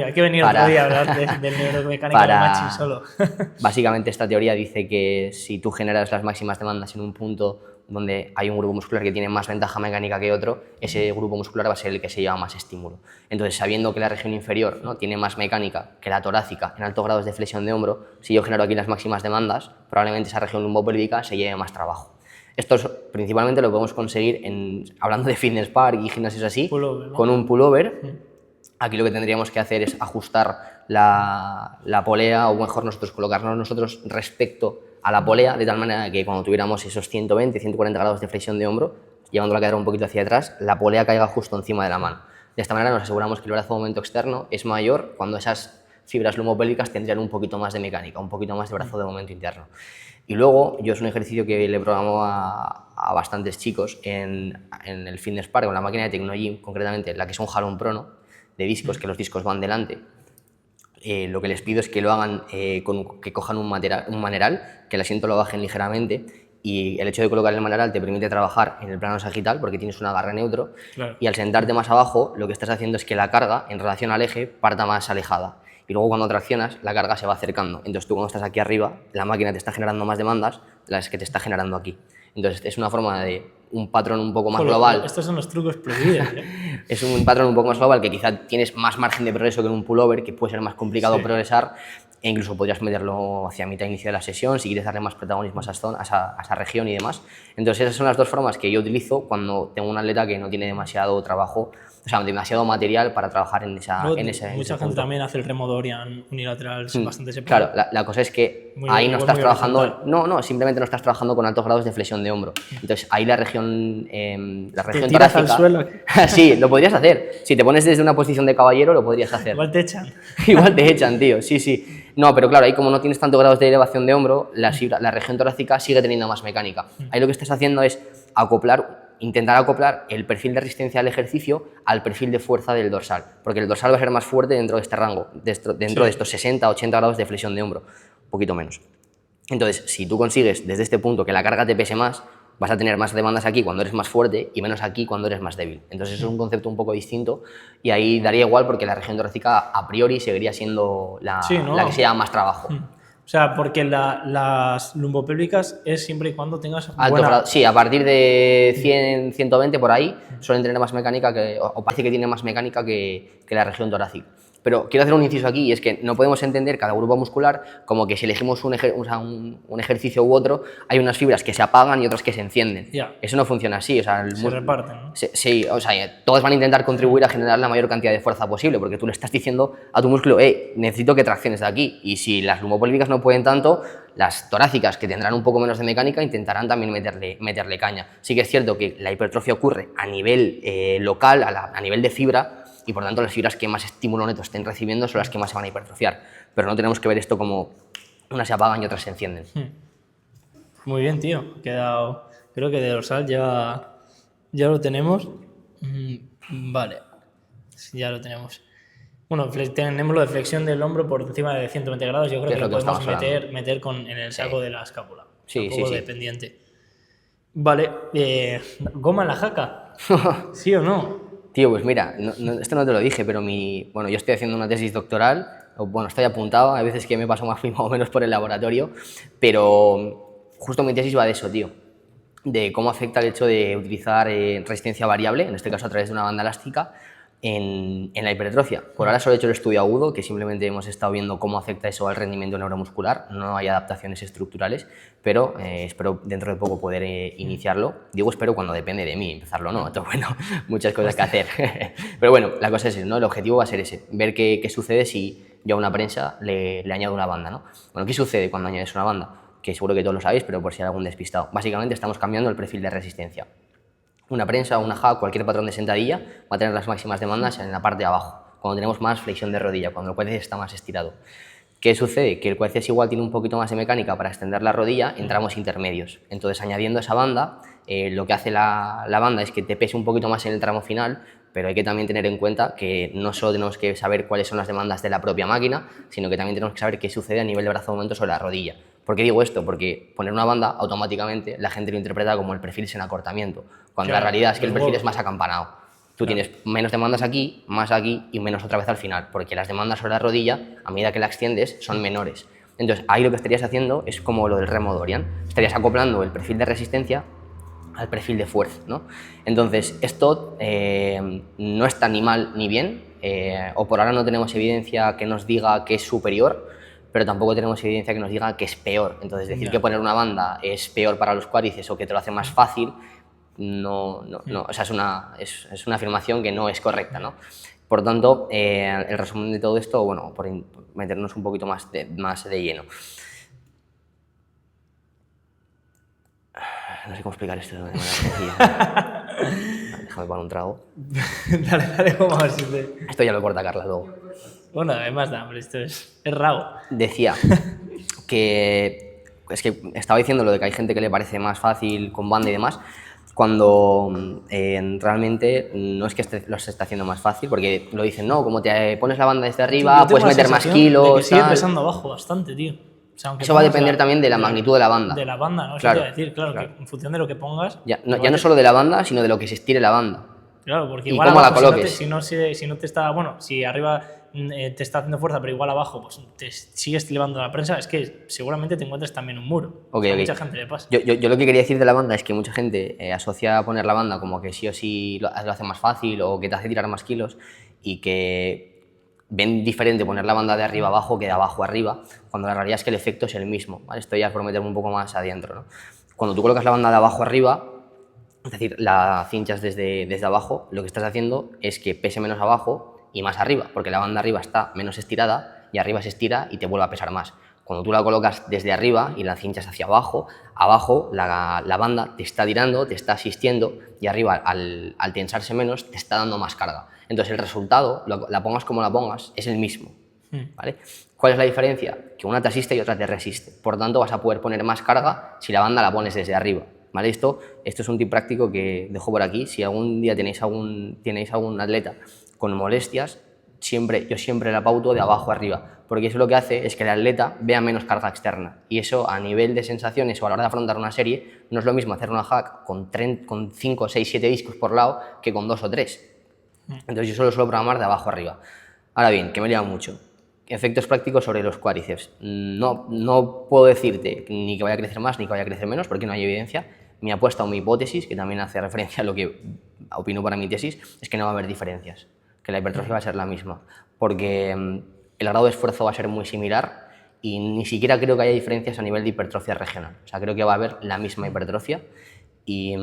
Hay que venir otro día a hablar del neuromechanical matching solo. Básicamente esta teoría dice que si tú generas las máximas demandas en un punto donde hay un grupo muscular que tiene más ventaja mecánica que otro, ese grupo muscular va a ser el que se lleva más estímulo. Entonces, sabiendo que la región inferior, ¿no?, tiene más mecánica que la torácica en altos grados de flexión de hombro, si yo genero aquí las máximas demandas, probablemente esa región lumbopélvica se lleve más trabajo. Esto principalmente lo podemos conseguir hablando de Fitness Park y gimnasios así, pullover, ¿no? Con un pullover. Aquí lo que tendríamos que hacer es ajustar la polea, o mejor colocarnos nosotros respecto a la polea, de tal manera que cuando tuviéramos esos 120, 140 grados de flexión de hombro, llevando la cadera un poquito hacia atrás, la polea caiga justo encima de la mano. De esta manera nos aseguramos que el brazo de momento externo es mayor cuando esas fibras lumopélvicas tendrían un poquito más de mecánica, un poquito más de brazo de momento interno. Y luego, yo es un ejercicio que le programo a bastantes chicos en el Fitness Park, con la máquina de Tecnogym, concretamente la que es un jalón prono de discos, que los discos van delante. Lo que les pido es que lo hagan, que cojan un maneral, que el asiento lo bajen ligeramente, y el hecho de colocar el maneral te permite trabajar en el plano sagital porque tienes un agarre neutro. Claro. Y al sentarte más abajo, lo que estás haciendo es que la carga, en relación al eje, parta más alejada. Y luego cuando traccionas, la carga se va acercando. Entonces tú cuando estás aquí arriba, la máquina te está generando más demandas de las que te está generando aquí. Entonces es una forma de un patrón un poco más global. Estos son los trucos prohibidos, ¿eh? Es un patrón un poco más global que quizá tienes más margen de progreso que en un pullover, que puede ser más complicado progresar, e incluso podrías meterlo hacia mitad inicio de la sesión si quieres darle más protagonismo a esa región y demás. Entonces esas son las dos formas que yo utilizo cuando tengo un atleta que no tiene demasiado trabajo, o sea, demasiado material para trabajar en ese Mucha gente también hace el remo Dorian unilateral bastante Claro, separado. la cosa es que ahí no estás trabajando, simplemente no estás trabajando con altos grados de flexión de hombro. Entonces ahí la región torácica... al suelo. Sí, lo podrías hacer. Si te pones desde una posición de caballero, lo podrías hacer. Igual te echan. Igual te echan, tío, sí. No, pero claro, ahí como no tienes tantos grados de elevación de hombro, la región torácica sigue teniendo más mecánica. Ahí lo que estás haciendo es intentar acoplar el perfil de resistencia al ejercicio al perfil de fuerza del dorsal, porque el dorsal va a ser más fuerte dentro de este rango, dentro de estos 60-80 grados de flexión de hombro, un poquito menos. Entonces, si tú consigues desde este punto que la carga te pese más, vas a tener más demandas aquí cuando eres más fuerte y menos aquí cuando eres más débil. Entonces, eso es un concepto un poco distinto y ahí daría igual porque la región torácica a priori seguiría siendo la que se llama más trabajo. O sea, porque las lumbopélvicas es siempre y cuando tengas Alto grado. Sí, a partir de 100, 120 por ahí suelen tener más mecánica o parece que tiene más mecánica que la región torácica. Pero quiero hacer un inciso aquí y es que no podemos entender cada grupo muscular como que si elegimos un ejercicio u otro, hay unas fibras que se apagan y otras que se encienden. Ya. Eso no funciona así. O sea, Se reparten, ¿no? Sí, o sea, todos van a intentar contribuir a generar la mayor cantidad de fuerza posible porque tú le estás diciendo a tu músculo, necesito que tracciones de aquí. Y si las lumopélvicas no pueden tanto, las torácicas, que tendrán un poco menos de mecánica, intentarán también meterle caña. Sí que es cierto que la hipertrofia ocurre a nivel local, a nivel de fibra, y por tanto las fibras que más estímulo neto estén recibiendo son las que más se van a hipertrofiar. Pero no tenemos que ver esto como unas se apagan y otras se encienden. Muy bien, tío. Creo que de dorsal ya lo tenemos. Vale. Sí, ya lo tenemos. Bueno, tenemos lo de flexión del hombro por encima de 120 grados. Yo creo que lo podemos meter en el saco de la escápula. Sí, un poco dependiente. Vale. ¿Goma en la jaca? ¿Sí o no? Tío, pues mira, esto no te lo dije, pero yo estoy haciendo una tesis doctoral, estoy apuntado, a veces que me paso más o menos por el laboratorio, pero justo mi tesis va de eso, tío, de cómo afecta el hecho de utilizar resistencia variable, en este caso a través de una banda elástica, en la hipertrofia. Por ahora solo he hecho el estudio agudo, que simplemente hemos estado viendo cómo afecta eso al rendimiento neuromuscular, no hay adaptaciones estructurales, pero espero dentro de poco poder iniciarlo. Digo espero cuando depende de mí, empezarlo no, entonces bueno, muchas cosas que hacer. Pero bueno, la cosa es esa, ¿no? El objetivo va a ser ese, ver qué sucede si yo a una prensa le añado una banda, ¿no? Bueno, ¿qué sucede cuando añades una banda? Que seguro que todos lo sabéis, pero por si hay algún despistado. Básicamente estamos cambiando el perfil de resistencia. Una prensa, una jack, cualquier patrón de sentadilla va a tener las máximas demandas en la parte de abajo, cuando tenemos más flexión de rodilla, cuando el cuádriceps está más estirado. ¿Qué sucede? Que el cuádriceps igual tiene un poquito más de mecánica para extender la rodilla en tramos intermedios. Entonces, añadiendo esa banda, lo que hace la banda es que te pese un poquito más en el tramo final, pero hay que también tener en cuenta que no solo tenemos que saber cuáles son las demandas de la propia máquina, sino que también tenemos que saber qué sucede a nivel de brazo de momento sobre la rodilla. ¿Por qué digo esto? Porque poner una banda, automáticamente la gente lo interpreta como el perfil sin acortamiento, cuando la realidad es que el perfil es más acampanado. Tú tienes menos demandas aquí, más aquí y menos otra vez al final, porque las demandas sobre la rodilla, a medida que la extiendes, son menores. Entonces, ahí lo que estarías haciendo es como lo del remo Dorian. Estarías acoplando el perfil de resistencia al perfil de fuerza, ¿no? Entonces, esto no está ni mal ni bien, o por ahora no tenemos evidencia que nos diga que es superior, pero tampoco tenemos evidencia que nos diga que es peor. Entonces, decir que poner una banda es peor para los cuádriceps o que te lo hace más fácil, no, o sea, es una afirmación que no es correcta, ¿no? Por tanto, el resumen de todo esto, bueno, por meternos un poquito más de lleno. No sé cómo explicar esto de manera sencilla. Déjame poner un trago. dale, ¿cómo así? Esto ya lo corta Carla luego. Bueno, además, hombre, esto es raro. Decía que es que estaba diciendo lo de que hay gente que le parece más fácil con banda y demás, cuando realmente no es que lo se está haciendo más fácil, porque lo dicen, no, como te pones la banda desde arriba, puedes meter más kilos. De que sigue pesando abajo bastante, tío. O sea, eso va a depender también de la magnitud de la banda. De la banda, ¿no? Claro, eso te iba a decir, claro, que en función de lo que pongas. Ya no solo de la banda, sino de lo que se estire la banda. Claro, porque y igual cómo abajo, la coloques. si no te está. Bueno, si arriba te está haciendo fuerza, pero igual abajo pues te sigues llevando la prensa, es que seguramente te encuentres también un muro. Okay. Mucha gente le pasa. Yo lo que quería decir de la banda es que mucha gente asocia a poner la banda como que sí o sí lo hace más fácil o que te hace tirar más kilos y que ven diferente poner la banda de arriba abajo que de abajo arriba, cuando la realidad es que el efecto es el mismo, ¿vale? Esto ya es por meterme un poco más adentro, ¿no? Cuando tú colocas la banda de abajo arriba, es decir, la cinchas desde abajo, lo que estás haciendo es que pese menos abajo y más arriba, porque la banda arriba está menos estirada y arriba se estira y te vuelve a pesar más. Cuando tú la colocas desde arriba y la cinchas hacia abajo, la banda te está tirando, te está asistiendo y arriba, al tensarse menos, te está dando más carga. Entonces el resultado, la pongas como la pongas, es el mismo, ¿vale? ¿Cuál es la diferencia? Que una te asiste y otra te resiste. Por tanto, vas a poder poner más carga si la banda la pones desde arriba, ¿vale? Esto es un tip práctico que dejo por aquí. Si algún día tenéis algún atleta con molestias, yo siempre la pauto de abajo a arriba, porque eso lo que hace es que el atleta vea menos carga externa, y eso a nivel de sensaciones o a la hora de afrontar una serie no es lo mismo hacer una hack con 5, 6, 7 discos por lado que con 2 o 3. Entonces yo solo suelo programar de abajo arriba. Ahora bien, que me he liado mucho. Efectos prácticos sobre los cuádriceps. No puedo decirte ni que vaya a crecer más ni que vaya a crecer menos porque no hay evidencia. Mi apuesta o mi hipótesis, que también hace referencia a lo que opino para mi tesis, es que no va a haber diferencias, que la hipertrofia va a ser la misma, porque el grado de esfuerzo va a ser muy similar y ni siquiera creo que haya diferencias a nivel de hipertrofia regional. O sea, creo que va a haber la misma hipertrofia. Y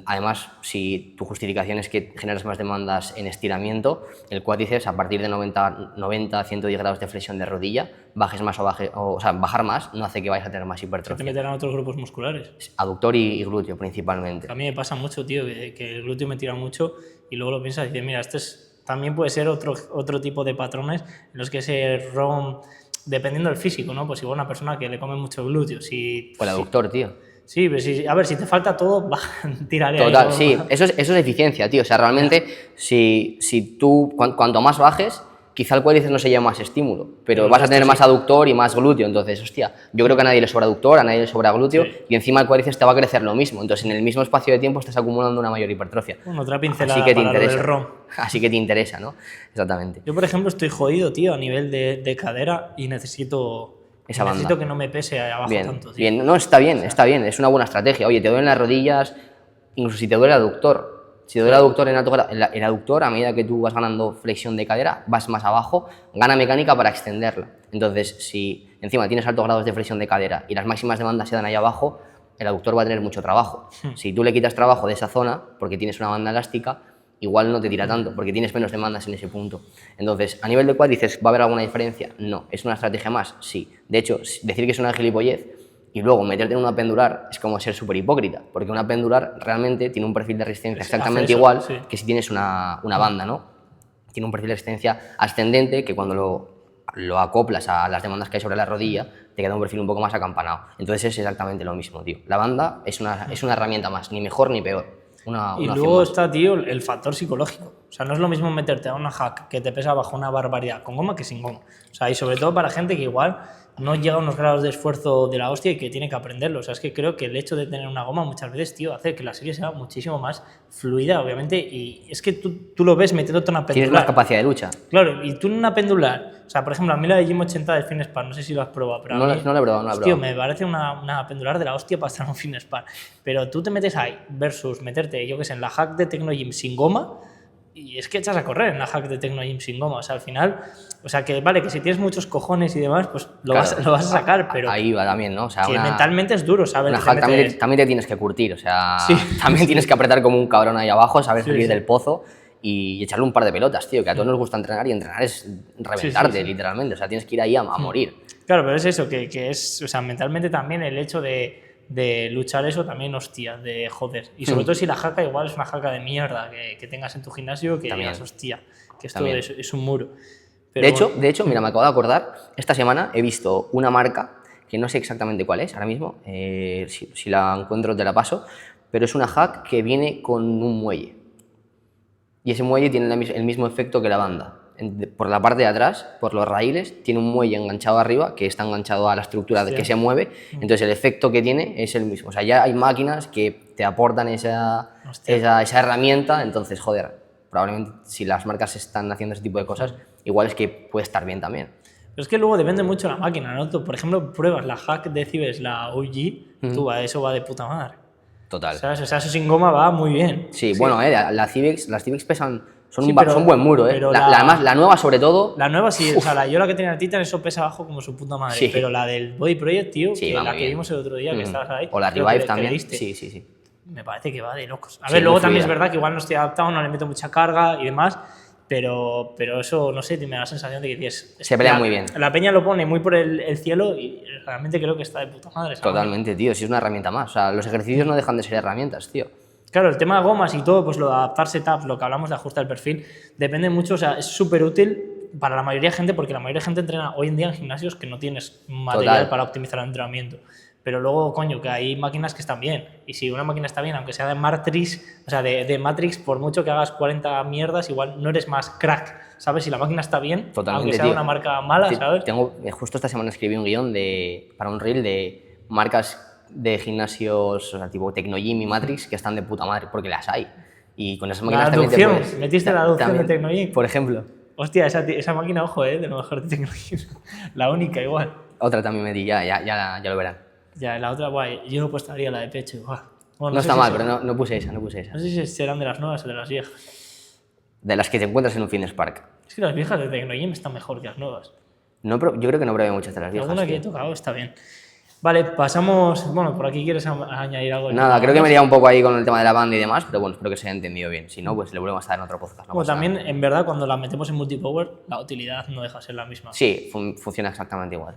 además, si tu justificación es que generas más demandas en estiramiento, el cuádriceps a partir de 90 110 grados de flexión de rodilla, bajes más o sea, bajar más no hace que vayas a tener más hipertrofia. ¿Te meterán otros grupos musculares? Aductor y glúteo principalmente. A mí me pasa mucho, tío, que el glúteo me tira mucho y luego lo piensas y dices, mira, también puede ser otro tipo de patrones en los que ese ROM, dependiendo del físico, ¿no? Pues igual una persona que le come mucho glúteo. O el aductor, tío. Sí, pero a ver, si te falta todo, tiraré. Total, sí, eso es eficiencia, tío. O sea, realmente, si tú, cuanto más bajes, quizá el cuádriceps no se lleve más estímulo, pero vas a tener más aductor y más glúteo. Entonces, hostia, yo creo que a nadie le sobra aductor, a nadie le sobra glúteo, y encima el cuádriceps te va a crecer lo mismo. Entonces, en el mismo espacio de tiempo estás acumulando una mayor hipertrofia. Bueno, otra pincelada así que te para interesa. Lo del ROM. Así que te interesa, ¿no? Exactamente. Yo, por ejemplo, estoy jodido, tío, a nivel de cadera y necesito que no me pese abajo tanto, tío. Bien, no, está bien, es una buena estrategia. Oye, te duelen las rodillas, incluso si te duele el aductor. Si te duele el aductor el aductor, a medida que tú vas ganando flexión de cadera, vas más abajo, gana mecánica para extenderla. Entonces, si encima tienes altos grados de flexión de cadera y las máximas demandas se dan ahí abajo, el aductor va a tener mucho trabajo. Si tú le quitas trabajo de esa zona, porque tienes una banda elástica, igual no te tira tanto, porque tienes menos demandas en ese punto. Entonces, a nivel de cuádriceps, ¿va a haber alguna diferencia? No. ¿Es una estrategia más? Sí. De hecho, decir que es una gilipollez y luego meterte en una pendular es como ser súper hipócrita, porque una pendular realmente tiene un perfil de resistencia exactamente igual que si tienes una banda, ¿no? Tiene un perfil de resistencia ascendente que cuando lo acoplas a las demandas que hay sobre la rodilla, te queda un perfil un poco más acampanado. Entonces es exactamente lo mismo, tío. La banda es una herramienta más, ni mejor ni peor. Y luego está, tío, el factor psicológico. O sea, no es lo mismo meterte a una hack que te pesa bajo una barbaridad con goma que sin goma. O sea, y sobre todo para gente que igual no llega a unos grados de esfuerzo de la hostia y que tiene que aprenderlo. O sea, es que creo que el hecho de tener una goma muchas veces, tío, hace que la serie sea muchísimo más fluida, obviamente. Y es que tú lo ves metiéndote una pendular. Tienes más capacidad de lucha. Claro, y tú en una pendular, o sea, por ejemplo, a mí la de Gym 80 del FitnessPad, no sé si lo has probado, pero no la he probado. Tío, me parece una pendular de la hostia para estar en un FitnessPad. Pero tú te metes ahí versus meterte, yo qué sé, en la hack de Tecnogym sin goma, y es que echas a correr en la hack de Tecnogym sin goma. O sea, al final, o sea, que vale, que si tienes muchos cojones y demás, pues lo vas a sacar, pero... Ahí va también, ¿no? O sea, que mentalmente es duro, ¿sabes? Una hack también te tienes que curtir, o sea, también tienes que apretar como un cabrón ahí abajo, saber salir del pozo y echarle un par de pelotas, tío, que a todos nos gusta entrenar y entrenar es reventarte, literalmente, o sea, tienes que ir ahí a morir. Claro, pero es eso, que es, o sea, mentalmente también el hecho de luchar eso también, hostia, de joder. Y sobre todo si la jaca igual es una jaca de mierda que tengas en tu gimnasio, que digas, hostia, que esto es un muro. Pero de hecho, mira, me acabo de acordar, esta semana he visto una marca, que no sé exactamente cuál es ahora mismo, si la encuentro te la paso, pero es una hack que viene con un muelle. Y ese muelle tiene el mismo efecto que la banda. Por la parte de atrás, por los raíles, tiene un muelle enganchado arriba que está enganchado a la estructura que se mueve, entonces el efecto que tiene es el mismo. O sea, ya hay máquinas que te aportan esa herramienta, entonces, joder, probablemente si las marcas están haciendo ese tipo de cosas, igual es que puede estar bien también. Pero es que luego depende mucho de la máquina, ¿no? Tú, por ejemplo, pruebas la hack de Cibes, la OG, eso va de puta madre. Total. ¿Sabes? O sea, eso sin goma va muy bien. Sí, bueno, las Cibex pesan... Son buen muro, ¿eh? Además, la nueva sobre todo... La nueva sí, o sea, yo la que tenía el Titan, eso pesa abajo como su puta madre. Sí. Pero la del Body Project, tío, la que vimos el otro día, que estabas ahí... O la Revive también. Sí. Me parece que va de locos. A ver, luego también es verdad que igual no estoy adaptado, no le meto mucha carga y demás, pero eso, no sé, me da la sensación de que tienes... Se pelea muy bien. La peña lo pone muy por el cielo y realmente creo que está de puta madre. Totalmente, tío, si es una herramienta más. O sea, los ejercicios no dejan de ser herramientas, tío. Claro, el tema de gomas y todo, pues lo de adaptar setups, lo que hablamos de ajustar el perfil, depende mucho, o sea, es súper útil para la mayoría de gente, porque la mayoría de gente entrena hoy en día en gimnasios que no tienes material para optimizar el entrenamiento. pero luego, coño, que hay máquinas que están bien. Y si una máquina está bien, aunque sea de Matrix, o sea, de Matrix, por mucho que hagas 40 mierdas, igual no eres más crack, ¿sabes? Si la máquina está bien, Totalmente, aunque sea tío. una marca mala, ¿sabes? Justo esta semana escribí un guión para un reel de marcas de gimnasios, o sea, tipo Tecnogym y Matrix, que están de puta madre, porque las hay. Y con esas La máquinas también te adopción, puedes... metiste la adopción de también, Tecnogym. por ejemplo. Hostia, esa máquina, ojo, de lo mejor de Tecnogym. La única, igual. Otra también metí, ya lo verán. Ya, la otra, guay. Yo no puestaría la de pecho, igual. Bueno, No sé está si mal, serán- pero no puse esa. No sé si serán de las nuevas o de las viejas. De las que te encuentras en un Fitness Park. Es que las viejas de Tecnogym están mejor que las nuevas. No, yo creo que no probé muchas de las viejas. Alguna que he tío. tocado está bien. Vale, pasamos. Bueno, por aquí quieres añadir algo. Nada, creo que me he liado un poco ahí con el tema de la banda y demás, pero bueno, espero que se haya entendido bien. Si no, pues le volvemos a dar en otro podcast. No Bueno, pasa nada. también, en verdad, cuando la metemos en multipower, la utilidad no deja de ser la misma. Sí, funciona exactamente igual.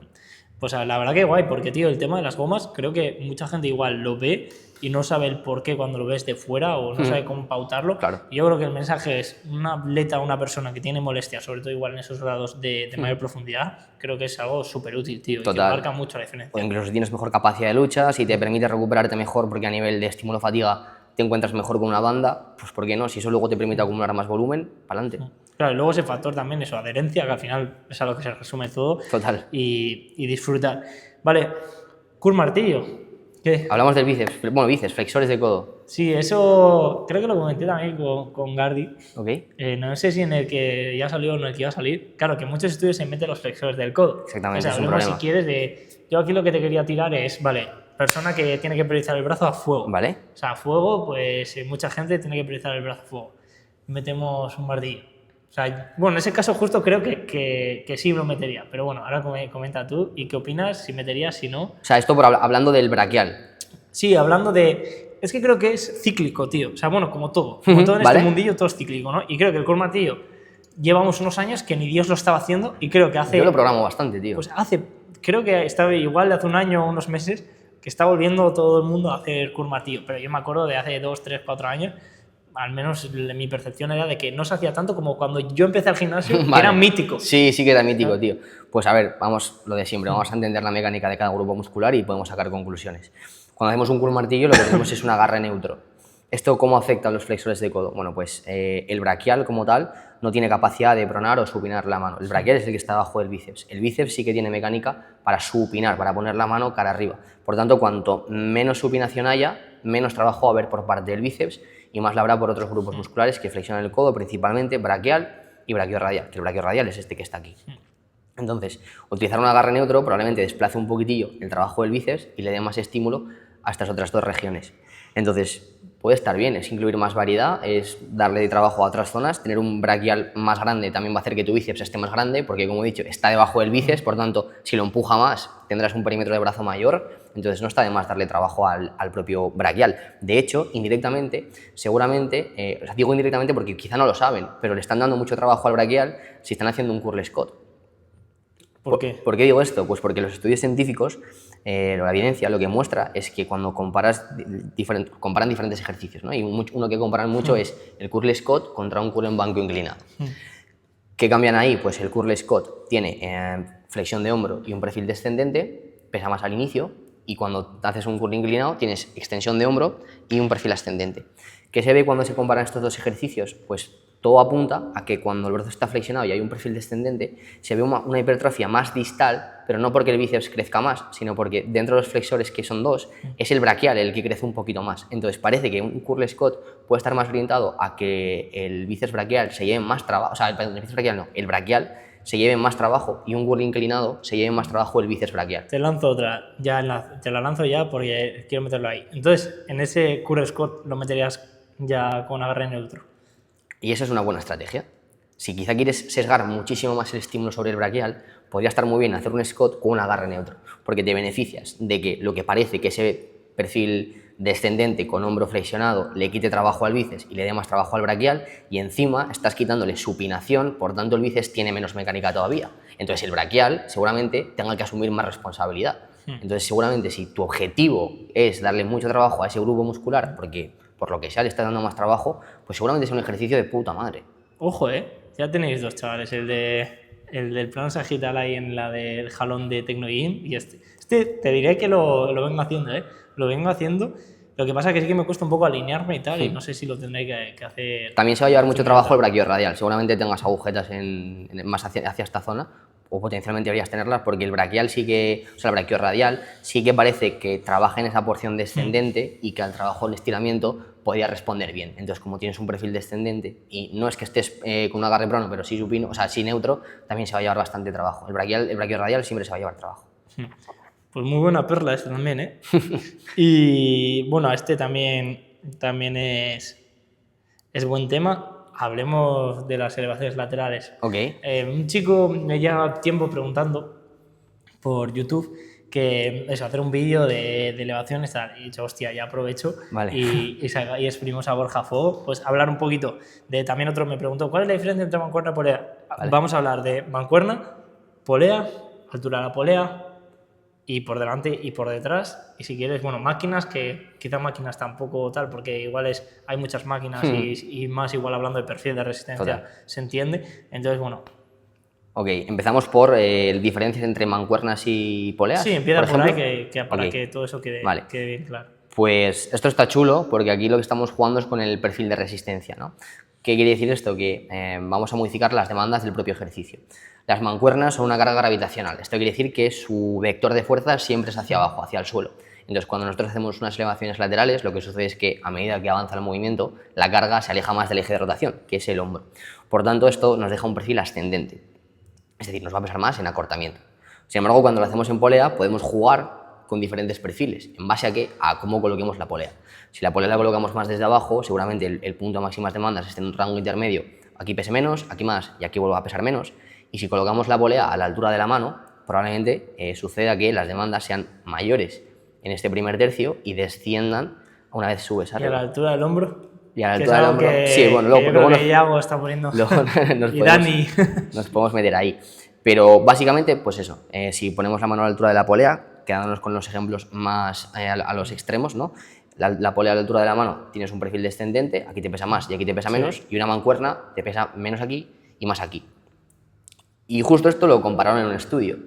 Pues la verdad que guay, porque tío, el tema de las gomas, creo que mucha gente igual lo ve y no sabe el por qué cuando lo ves de fuera o no sabe cómo pautarlo. Claro. Y yo creo que el mensaje es un atleta, una persona que tiene molestias, sobre todo igual en esos grados de mayor profundidad, creo que es algo súper útil, tío, y que Total. marca mucho la diferencia. O incluso si tienes mejor capacidad de lucha, si te permite recuperarte mejor porque a nivel de estímulo-fatiga te encuentras mejor con una banda, pues ¿por qué no? Si eso luego te permite acumular más volumen, para adelante. Claro, y luego ese factor también, eso, adherencia, que al final es a lo que se resume todo. Total. Y disfrutar. Vale, curl martillo. ¿Qué? Hablamos del bíceps, bueno, bíceps, flexores de codo, Sí, eso creo que lo comenté también con Gardi. ¿ok? No sé si en el que ya salió o en el que iba a salir. Claro, que en muchos estudios se meten los flexores del codo. Exactamente, O sea, es un hablemos problema. si quieres de... Yo aquí lo que te quería tirar es, vale, persona que tiene que priorizar el brazo a fuego. ¿Vale? O sea, a fuego, pues mucha gente tiene que priorizar el brazo a fuego. Metemos un martillo. O sea, bueno, en ese caso justo creo que sí lo metería. Pero bueno, ahora comenta tú. ¿Y qué opinas? Si meterías, si no. O sea, esto hablando del braquial. Sí, hablando de... Es que creo que es cíclico, tío. O sea, bueno, como todo. Como todo en ¿Vale? este mundillo, todo es cíclico, ¿no? Y creo que el curl martillo llevamos unos años que ni Dios lo estaba haciendo y creo que hace... Yo lo programo bastante, tío. Pues creo que estaba igual de hace un año o unos meses que está volviendo todo el mundo a hacer curl martillo. Pero yo me acuerdo de hace 2, 3, 4 años, al menos mi percepción era de que no se hacía tanto como cuando yo empecé al gimnasio, que Vale. era mítico. Sí, sí que era mítico, tío. Pues a ver, vamos, lo de siempre, vamos a entender la mecánica de cada grupo muscular y podemos sacar conclusiones. Cuando hacemos un curl martillo lo que tenemos es un agarre neutro. ¿Esto cómo afecta a los flexores de codo? Bueno, pues el braquial como tal no tiene capacidad de pronar o supinar la mano. El braquial es el que está abajo del bíceps. El bíceps sí que tiene mecánica para supinar, para poner la mano cara arriba. Por tanto, cuanto menos supinación haya, menos trabajo va a haber por parte del bíceps y más la habrá por otros grupos musculares que flexionan el codo, principalmente braquial y braquiorradial, que el braquiorradial es este que está aquí. Entonces, utilizar un agarre neutro probablemente desplace un poquitillo el trabajo del bíceps y le dé más estímulo a estas otras dos regiones. Entonces, puede estar bien, es incluir más variedad, es darle trabajo a otras zonas, tener un braquial más grande también va a hacer que tu bíceps esté más grande, porque como he dicho, está debajo del bíceps, por tanto, si lo empuja más, tendrás un perímetro de brazo mayor, entonces no está de más darle trabajo al propio braquial. De hecho, indirectamente, seguramente, digo indirectamente porque quizá no lo saben, pero le están dando mucho trabajo al braquial si están haciendo un curl Scott. ¿Por qué? ¿Por qué digo esto? Pues porque los estudios científicos, la evidencia lo que muestra es que cuando comparan diferentes ejercicios, ¿no? Y uno que comparan mucho es el curl Scott contra un curl en banco inclinado. ¿Qué cambian ahí? Pues el curl Scott tiene flexión de hombro y un perfil descendente, pesa más al inicio, y cuando haces un curl inclinado tienes extensión de hombro y un perfil ascendente. ¿Qué se ve cuando se comparan estos dos ejercicios? Pues todo apunta a que cuando el brazo está flexionado y hay un perfil descendente, se ve una hipertrofia más distal, pero no porque el bíceps crezca más, sino porque dentro de los flexores, que son dos, es el braquial el que crece un poquito más. Entonces parece que un curl Scott puede estar más orientado a que el bíceps braquial se lleve más trabajo, o sea, el bíceps braquial no, el braquial se lleve más trabajo y un curl inclinado se lleve más trabajo el bíceps braquial. Te lanzo otra, te la lanzo ya porque quiero meterlo ahí. Entonces, en ese curl Scott lo meterías ya con agarre neutro. Y esa es una buena estrategia. Si quizá quieres sesgar muchísimo más el estímulo sobre el braquial, podría estar muy bien hacer un Scott con un agarre neutro, porque te beneficias de que lo que parece que ese perfil descendente con hombro flexionado le quite trabajo al bíceps y le dé más trabajo al braquial, y encima estás quitándole supinación, por tanto el bíceps tiene menos mecánica todavía. Entonces el braquial seguramente tenga que asumir más responsabilidad. Entonces seguramente si tu objetivo es darle mucho trabajo a ese grupo muscular, porque por lo que sea le está dando más trabajo, pues seguramente es un ejercicio de puta madre. Ojo, ya tenéis dos chavales, el el del plano sagital ahí en la del jalón de Tecnoin y este te diré que lo vengo haciendo, ¿eh? Lo vengo haciendo. Lo que pasa es que sí que me cuesta un poco alinearme y tal, y no sé si lo tendré que hacer. También se va a llevar mucho trabajo el braquiorradial. Seguramente tengas agujetas más hacia esta zona, o potencialmente deberías tenerlas, porque el braquial sí que, o sea, el braquiorradial sí que parece que trabaja en esa porción descendente y que al trabajo del estiramiento podría responder bien. Entonces, como tienes un perfil descendente y no es que estés con un agarre prono, pero sí supino, o sea, sí neutro, también se va a llevar bastante trabajo. El braquiorradial siempre se va a llevar trabajo. Pues muy buena perla este también, ¿eh? Y bueno, este también es buen tema. Hablemos de las elevaciones laterales. Ok. Un chico me lleva tiempo preguntando por YouTube que eso, hacer un vídeo de elevaciones tal. Y he dicho, hostia, ya aprovecho Vale. y escribimos a Borja Fo, pues hablar un poquito de... También otro me preguntó, ¿cuál es la diferencia entre mancuerna y polea? Vale. Vamos a hablar de mancuerna, polea, altura de la polea, y por delante y por detrás. Y si quieres, bueno, máquinas, que quizá máquinas tampoco tal, porque igual hay muchas máquinas y más igual hablando de perfil de resistencia, Total. se entiende. Entonces, bueno. Ok, empezamos por diferencias entre mancuernas y poleas. Sí, empieza por ejemplo. ahí para que todo eso quede bien claro. Pues esto está chulo porque aquí lo que estamos jugando es con el perfil de resistencia, ¿no? ¿Qué quiere decir esto? Que vamos a modificar las demandas del propio ejercicio. Las mancuernas son una carga gravitacional. Esto quiere decir que su vector de fuerza siempre es hacia abajo, hacia el suelo. Entonces, cuando nosotros hacemos unas elevaciones laterales, lo que sucede es que a medida que avanza el movimiento, la carga se aleja más del eje de rotación, que es el hombro. Por tanto, esto nos deja un perfil ascendente. Es decir, nos va a pesar más en acortamiento. Sin embargo, cuando lo hacemos en polea, podemos jugar con diferentes perfiles. ¿En base a qué? A cómo coloquemos la polea. Si la polea la colocamos más desde abajo, seguramente el punto de máximas demandas esté en un rango intermedio. Aquí pese menos, aquí más y aquí vuelva a pesar menos. Y si colocamos la polea a la altura de la mano, probablemente suceda que las demandas sean mayores en este primer tercio y desciendan una vez subes arriba. ¿Y a la altura del hombro? Y a la altura del hombro, sí, bueno, luego Iago está poniendo. Y Dani. Nos podemos meter ahí. Pero básicamente, pues eso, si ponemos la mano a la altura de la polea, quedándonos con los ejemplos más a los extremos, ¿no? La polea a la altura de la mano tienes un perfil descendente, aquí te pesa más y aquí te pesa menos, y una mancuerna te pesa menos aquí y más aquí. Y justo esto lo compararon en un estudio.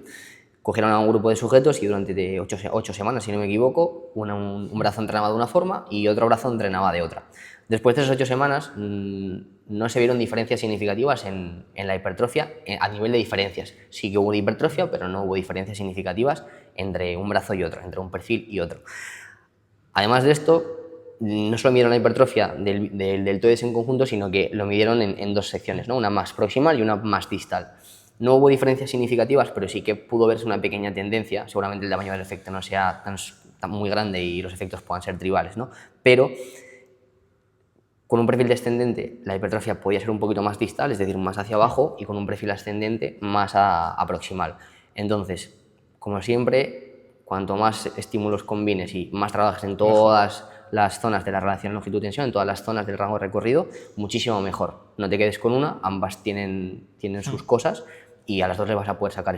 Cogieron a un grupo de sujetos y durante 8 semanas, si no me equivoco, un brazo entrenaba de una forma y otro brazo entrenaba de otra. Después de esas 8 semanas no se vieron diferencias significativas en la hipertrofia a nivel de diferencias. Sí que hubo hipertrofia, pero no hubo diferencias significativas entre un brazo y otro, entre un perfil y otro. Además de esto, no solo midieron la hipertrofia del deltoides en conjunto, sino que lo midieron en 2 secciones, ¿no? Una más proximal y una más distal. No hubo diferencias significativas, pero sí que pudo verse una pequeña tendencia. Seguramente el tamaño del efecto no sea tan muy grande y los efectos puedan ser tribales, ¿no? Pero con un perfil descendente la hipertrofia podía ser un poquito más distal, es decir, más hacia abajo, y con un perfil ascendente más a proximal. Entonces, como siempre, cuanto más estímulos combines y más trabajes en todas las zonas de la relación longitud-tensión, en todas las zonas del rango de recorrido, muchísimo mejor. No te quedes con una, ambas tienen sus cosas, y a las dos le vas a poder sacar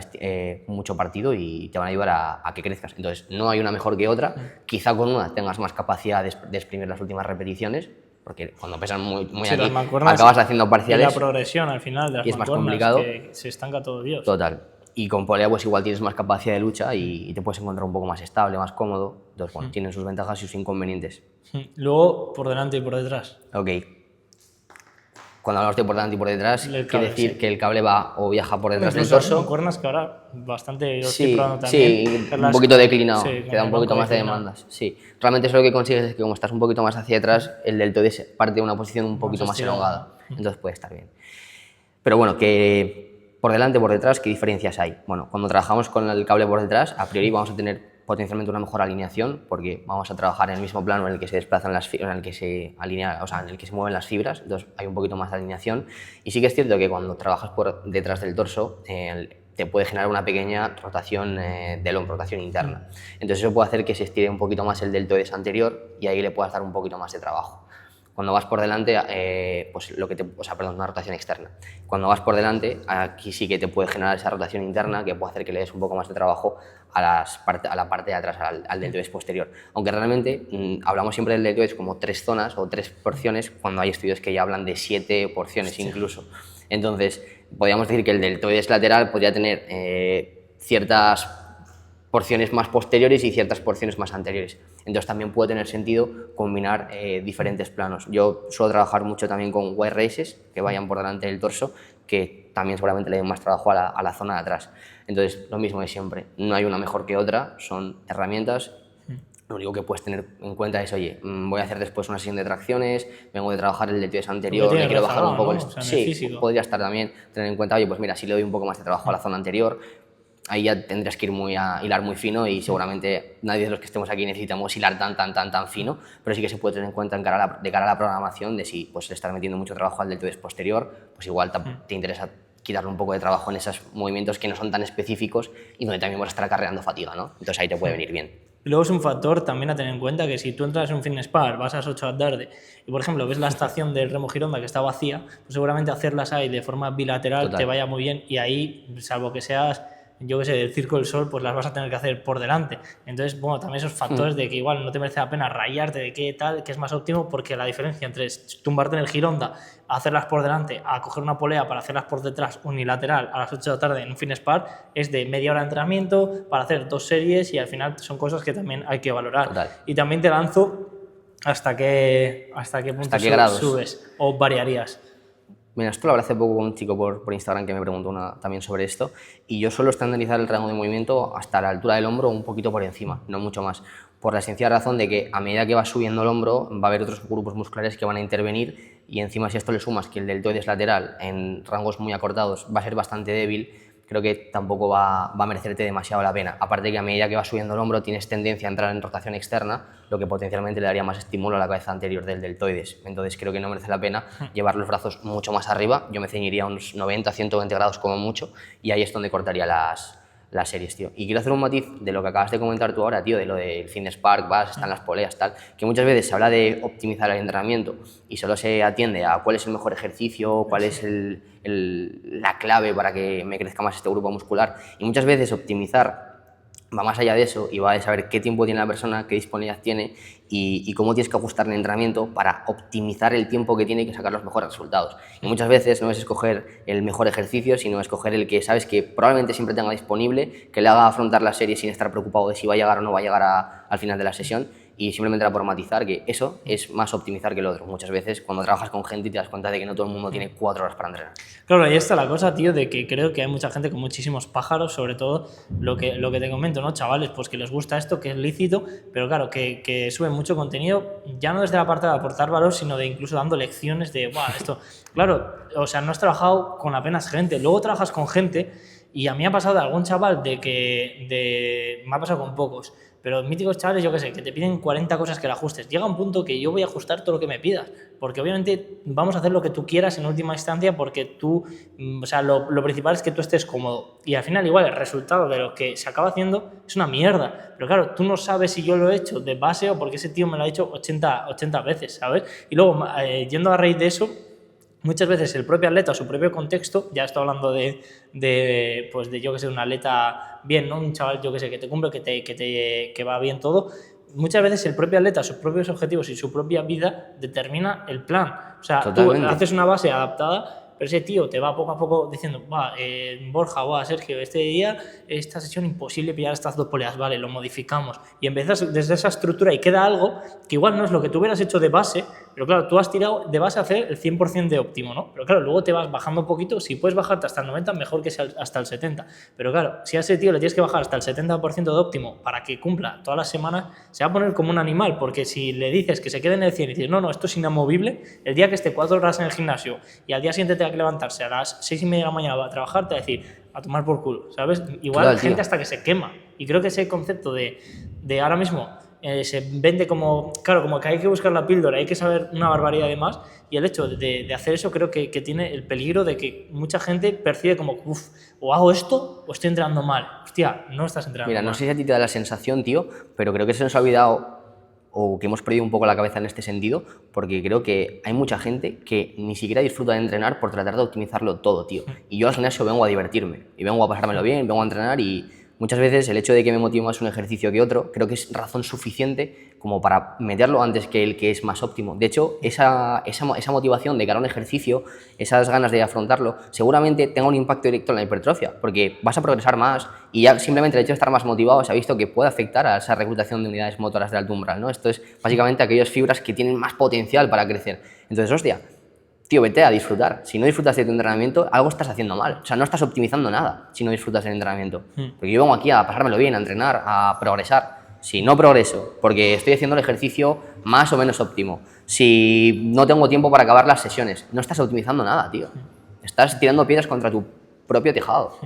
mucho partido y te van a ayudar a que crezcas. Entonces, no hay una mejor que otra. Quizá con una tengas más capacidad de exprimir las últimas repeticiones, porque cuando pesan muy sí, aquí, acabas haciendo parciales. Y la progresión al final de las y es más complicado. Que se estanca todo Dios. Total. Y con polea pues igual tienes más capacidad de lucha y te puedes encontrar un poco más estable, más cómodo. Entonces, bueno, tienen sus ventajas y sus inconvenientes. Luego, por delante y por detrás. Ok. Cuando hablamos de por delante y por detrás, quiere decir que el cable va o viaja por detrás del torso. Cuernas que ahora bastante lo estoy probando también. Sí, un poquito declinado, te da un poquito más de demandas. Sí. Realmente eso lo que consigues es que como estás un poquito más hacia atrás, el deltoides parte de una posición un poquito más elongada. Entonces puede estar bien. Pero bueno, que por delante, por detrás, ¿qué diferencias hay? Bueno, cuando trabajamos con el cable por detrás, a priori vamos a tener potencialmente una mejor alineación, porque vamos a trabajar en el mismo plano en el que se desplazan las fibras, en el que se alinea, o sea, en el que se mueven las fibras, entonces hay un poquito más de alineación. Y sí que es cierto que cuando trabajas por detrás del torso, te puede generar una pequeña rotación del hombro, rotación interna. Entonces eso puede hacer que se estire un poquito más el deltoides anterior y ahí le puedas dar un poquito más de trabajo. Cuando vas por delante, pues una rotación externa. Cuando vas por delante, aquí sí que te puede generar esa rotación interna que puede hacer que le des un poco más de trabajo a la parte de atrás, al deltoides posterior. Aunque realmente hablamos siempre del deltoides como 3 zonas o 3 porciones, cuando hay estudios que ya hablan de 7 porciones incluso. Entonces, podríamos decir que el deltoides lateral podría tener ciertas porciones más posteriores y ciertas porciones más anteriores. Entonces también puede tener sentido combinar diferentes planos. Yo suelo trabajar mucho también con wide raises que vayan por delante del torso, que también seguramente le den más trabajo a la zona de atrás. Entonces, lo mismo de siempre, no hay una mejor que otra, son herramientas. Lo único que puedes tener en cuenta es, oye, voy a hacer después una sesión de tracciones, vengo de trabajar el deltoides anterior, me quiero bajar un poco, ¿no? Sí, podría estar también, tener en cuenta, oye, pues mira, si le doy un poco más de trabajo a la zona anterior, ahí ya tendrías que ir a hilar muy fino y seguramente nadie de los que estemos aquí necesitamos hilar tan fino, pero sí que se puede tener en cuenta de cara a la programación de si pues, le estás metiendo mucho trabajo al deltoides posterior, pues igual te interesa quitarle un poco de trabajo en esos movimientos que no son tan específicos y donde también vas a estar acarreando fatiga, ¿no? Entonces ahí te puede venir bien. Y luego es un factor también a tener en cuenta que si tú entras en un fitness park, vas a las 8 de la tarde y, por ejemplo, ves la estación del Remo Gironda que está vacía, pues seguramente hacerlas ahí de forma bilateral Total. Te vaya muy bien y ahí, salvo que seas, yo qué sé, del Circo del Sol, pues las vas a tener que hacer por delante. Entonces, bueno, también esos factores de que igual no te merece la pena rayarte de qué tal, que es más óptimo, porque la diferencia entre tumbarte en el Gironda, hacerlas por delante, a coger una polea para hacerlas por detrás unilateral a las 8 de la tarde en un fitness park, es de media hora de entrenamiento para hacer 2 series y al final son cosas que también hay que valorar. Total. Y también te lanzo hasta qué punto subes o variarías. Mira, esto lo hablé hace poco con un chico por Instagram que me preguntó también sobre esto y yo suelo estandarizar el rango de movimiento hasta la altura del hombro, un poquito por encima, no mucho más, por la sencilla razón de que a medida que vas subiendo el hombro va a haber otros grupos musculares que van a intervenir y encima si a esto le sumas que el deltoides lateral en rangos muy acortados va a ser bastante débil, creo que tampoco va a merecerte demasiado la pena. Aparte que a medida que vas subiendo el hombro tienes tendencia a entrar en rotación externa, lo que potencialmente le daría más estímulo a la cabeza anterior del deltoides. Entonces creo que no merece la pena llevar los brazos mucho más arriba. Yo me ceñiría a unos 90, 120 grados como mucho y ahí es donde cortaría las series, tío. Y quiero hacer un matiz de lo que acabas de comentar tú ahora, tío, de lo del fitness park, están las poleas, tal, que muchas veces se habla de optimizar el entrenamiento y solo se atiende a cuál es el mejor ejercicio, cuál es la clave para que me crezca más este grupo muscular. Y muchas veces optimizar va más allá de eso y va a saber qué tiempo tiene la persona, qué disponibilidad tiene y cómo tienes que ajustar el entrenamiento para optimizar el tiempo que tiene y sacar los mejores resultados. Y muchas veces no es escoger el mejor ejercicio, sino escoger el que sabes que probablemente siempre tenga disponible, que le haga afrontar la serie sin estar preocupado de si va a llegar o no va a llegar al final de la sesión. Y simplemente era por matizar que eso es más optimizar que lo otro. Muchas veces cuando trabajas con gente te das cuenta de que no todo el mundo tiene 4 horas para entrenar. Claro, ahí está la cosa, tío, de que creo que hay mucha gente con muchísimos pájaros, sobre todo lo que te comento, ¿no? Chavales, pues que les gusta esto, que es lícito, pero claro, que suben mucho contenido, ya no desde la parte de aportar valor, sino de incluso dando lecciones de, ¡buah, esto! Claro, o sea, no has trabajado con apenas gente, luego trabajas con gente y a mí ha pasado de algún chaval me ha pasado con pocos, pero míticos chavales, yo qué sé, que te piden 40 cosas que le ajustes. Llega un punto que yo voy a ajustar todo lo que me pidas, porque obviamente vamos a hacer lo que tú quieras en última instancia porque tú, o sea, lo principal es que tú estés cómodo. Y al final igual el resultado de lo que se acaba haciendo es una mierda. Pero claro, tú no sabes si yo lo he hecho de base o porque ese tío me lo ha hecho 80 veces, ¿sabes? Y luego, yendo a raíz de eso, muchas veces el propio atleta o su propio contexto, ya estoy hablando pues de yo que sé, un atleta bien, ¿no? Un chaval, yo que sé, que te cumple, que va bien todo. Muchas veces el propio atleta, sus propios objetivos y su propia vida determina el plan. O sea, Totalmente. Tú haces una base adaptada, pero ese tío te va poco a poco diciendo, Borja, Sergio, este día, esta sesión imposible pillar estas 2 poleas, vale, lo modificamos. Y empiezas desde esa estructura y queda algo que igual no es lo que tú hubieras hecho de base, pero claro, tú has tirado de base a hacer el 100% de óptimo, ¿no? Pero claro, luego te vas bajando un poquito, si puedes bajarte hasta el 90, mejor que sea hasta el 70. Pero claro, si a ese tío le tienes que bajar hasta el 70% de óptimo para que cumpla todas las semanas, se va a poner como un animal, porque si le dices que se quede en el 100 y dices, no, esto es inamovible, el día que esté 4 horas en el gimnasio y al día siguiente te que levantarse a las 6:30 de la mañana a trabajar, te va a decir, a tomar por culo, ¿sabes? Igual Total, gente hasta que se quema. Y creo que ese concepto de ahora mismo se vende como, claro, como que hay que buscar la píldora, hay que saber una barbaridad de más, y el hecho de hacer eso creo que tiene el peligro de que mucha gente percibe como, o hago esto o estoy entrenando mal. Hostia, no estás entrenando mal. Mira, no sé si a ti te da la sensación, tío, pero creo que se nos ha olvidado o que hemos perdido un poco la cabeza en este sentido, porque creo que hay mucha gente que ni siquiera disfruta de entrenar por tratar de optimizarlo todo, tío. Y yo al gimnasio vengo a divertirme, y vengo a pasármelo bien, vengo a entrenar, y muchas veces el hecho de que me motive más un ejercicio que otro, creo que es razón suficiente como para meterlo antes que el que es más óptimo. De hecho, esa motivación de cara a un ejercicio, esas ganas de afrontarlo, seguramente tenga un impacto directo en la hipertrofia, porque vas a progresar más y ya simplemente el hecho de estar más motivado se ha visto que puede afectar a esa reclutación de unidades motoras de alto umbral, ¿no? Esto es básicamente aquellas fibras que tienen más potencial para crecer. Entonces, hostia, tío, vete a disfrutar. Si no disfrutas de tu entrenamiento, algo estás haciendo mal. O sea, no estás optimizando nada si no disfrutas del entrenamiento. Porque yo vengo aquí a pasármelo bien, a entrenar, a progresar. Si no progreso, porque estoy haciendo el ejercicio más o menos óptimo, si no tengo tiempo para acabar las sesiones, no estás optimizando nada, tío. Estás tirando piedras contra tu propio tejado.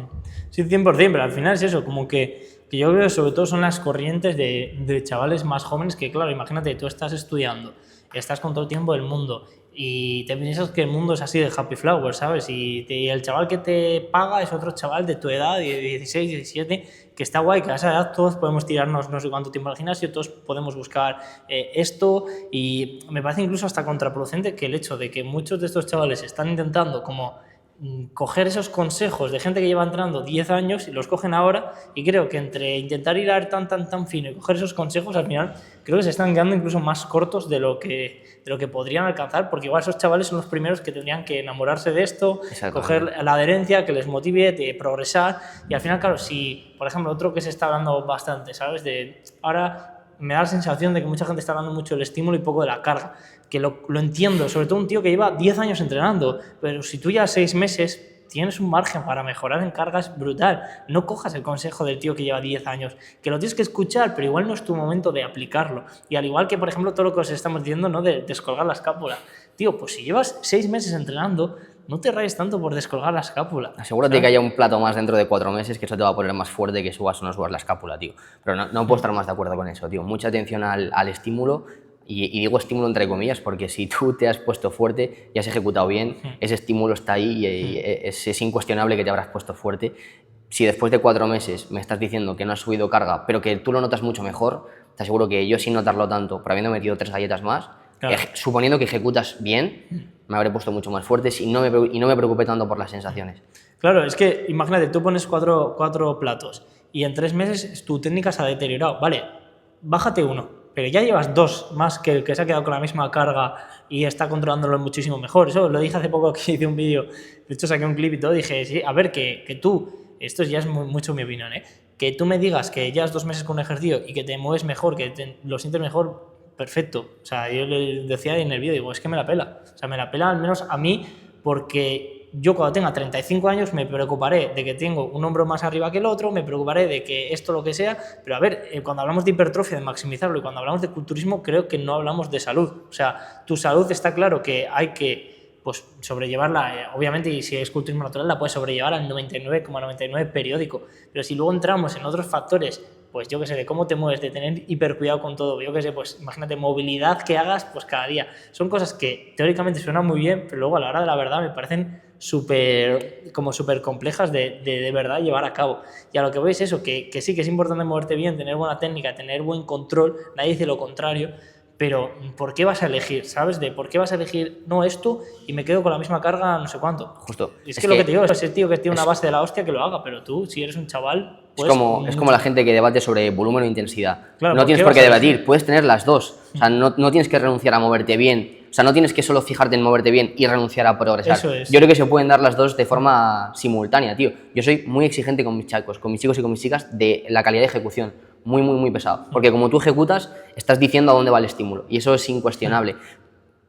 Sí, 100%, pero al final es eso, como que yo creo que sobre todo son las corrientes de chavales más jóvenes que, claro, imagínate, tú estás estudiando, estás con todo el tiempo del mundo y te piensas que el mundo es así de happy flower, ¿sabes? Y el chaval que te paga es otro chaval de tu edad, de 16, 17, que está guay, que a esa edad todos podemos tirarnos no sé cuánto tiempo al gimnasio, todos podemos buscar esto, y me parece incluso hasta contraproducente que el hecho de que muchos de estos chavales están intentando como coger esos consejos de gente que lleva entrenando 10 años y los cogen ahora, y creo que entre intentar ir a ver tan fino y coger esos consejos, al final creo que se están quedando incluso más cortos de lo que podrían alcanzar, porque igual esos chavales son los primeros que tendrían que enamorarse de esto, coger la adherencia que les motive, de progresar, y al final, claro, si, por ejemplo, otro que se está hablando bastante, ¿sabes? Ahora me da la sensación de que mucha gente está hablando mucho del estímulo y poco de la carga, que lo entiendo, sobre todo un tío que lleva 10 años entrenando, pero si tú ya 6 meses tienes un margen para mejorar en cargas brutal. No cojas el consejo del tío que lleva 10 años, que lo tienes que escuchar, pero igual no es tu momento de aplicarlo. Y al igual que, por ejemplo, todo lo que os estamos diciendo, ¿no? De descolgar la escápula. Tío, pues si llevas 6 meses entrenando, no te rayes tanto por descolgar la escápula. Asegúrate, ¿sabes?, que haya un plato más dentro de 4 meses, que eso te va a poner más fuerte que subas o no subas la escápula, tío. Pero no puedo estar más de acuerdo con eso, tío. Mucha atención al estímulo. Y digo estímulo entre comillas porque si tú te has puesto fuerte y has ejecutado bien, ese estímulo está ahí y es incuestionable que te habrás puesto fuerte. Si después de 4 meses me estás diciendo que no has subido carga, pero que tú lo notas mucho mejor, te aseguro que yo, sin notarlo tanto, pero habiendo metido 3 galletas más, claro, suponiendo que ejecutas bien, me habré puesto mucho más fuerte y no me preocupé tanto por las sensaciones. Claro, es que imagínate, tú pones 4 platos y en 3 meses tu técnica se ha deteriorado. Vale, bájate uno, pero ya llevas 2 más que el que se ha quedado con la misma carga y está controlándolo muchísimo mejor. Eso lo dije hace poco que hice un vídeo, de hecho saqué un clip y todo, dije, sí, a ver, que tú, esto ya es mucho mi opinión, que tú me digas que llevas 2 meses con un ejercicio y que te mueves mejor, que lo sientes mejor, perfecto. O sea, yo le decía en el vídeo, digo, es que me la pela. O sea, me la pela al menos a mí, porque yo cuando tenga 35 años me preocuparé de que tengo un hombro más arriba que el otro, me preocuparé de que esto lo que sea, pero a ver, cuando hablamos de hipertrofia, de maximizarlo, y cuando hablamos de culturismo, creo que no hablamos de salud. O sea, tu salud está claro que hay que, pues, sobrellevarla, obviamente, y si es culturismo natural la puedes sobrellevar al 99,99 periódico, pero si luego entramos en otros factores, pues yo qué sé, de cómo te mueves, de tener hipercuidado con todo, yo qué sé, pues imagínate, movilidad que hagas pues cada día, son cosas que teóricamente suenan muy bien, pero luego a la hora de la verdad me parecen súper complejas de verdad llevar a cabo. Y a lo que voy es eso, que sí que es importante moverte bien, tener buena técnica, tener buen control, nadie dice lo contrario, pero ¿por qué vas a elegir? ¿Sabes? De por qué vas a elegir no esto y me quedo con la misma carga no sé cuánto. Justo. Es que lo que te digo es ese tío que tiene una base de la hostia que lo haga, pero tú, si eres un chaval, pues, es como la gente que debate sobre volumen o intensidad. Claro, no tienes por qué debatir, puedes tener las dos. O sea, no tienes que renunciar a moverte bien. O sea, no tienes que solo fijarte en moverte bien y renunciar a progresar. Eso es. Yo creo que se pueden dar las dos de forma simultánea, tío. Yo soy muy exigente con mis chicos y con mis chicas de la calidad de ejecución. Muy pesado. Porque como tú ejecutas, estás diciendo a dónde va el estímulo. Y eso es incuestionable.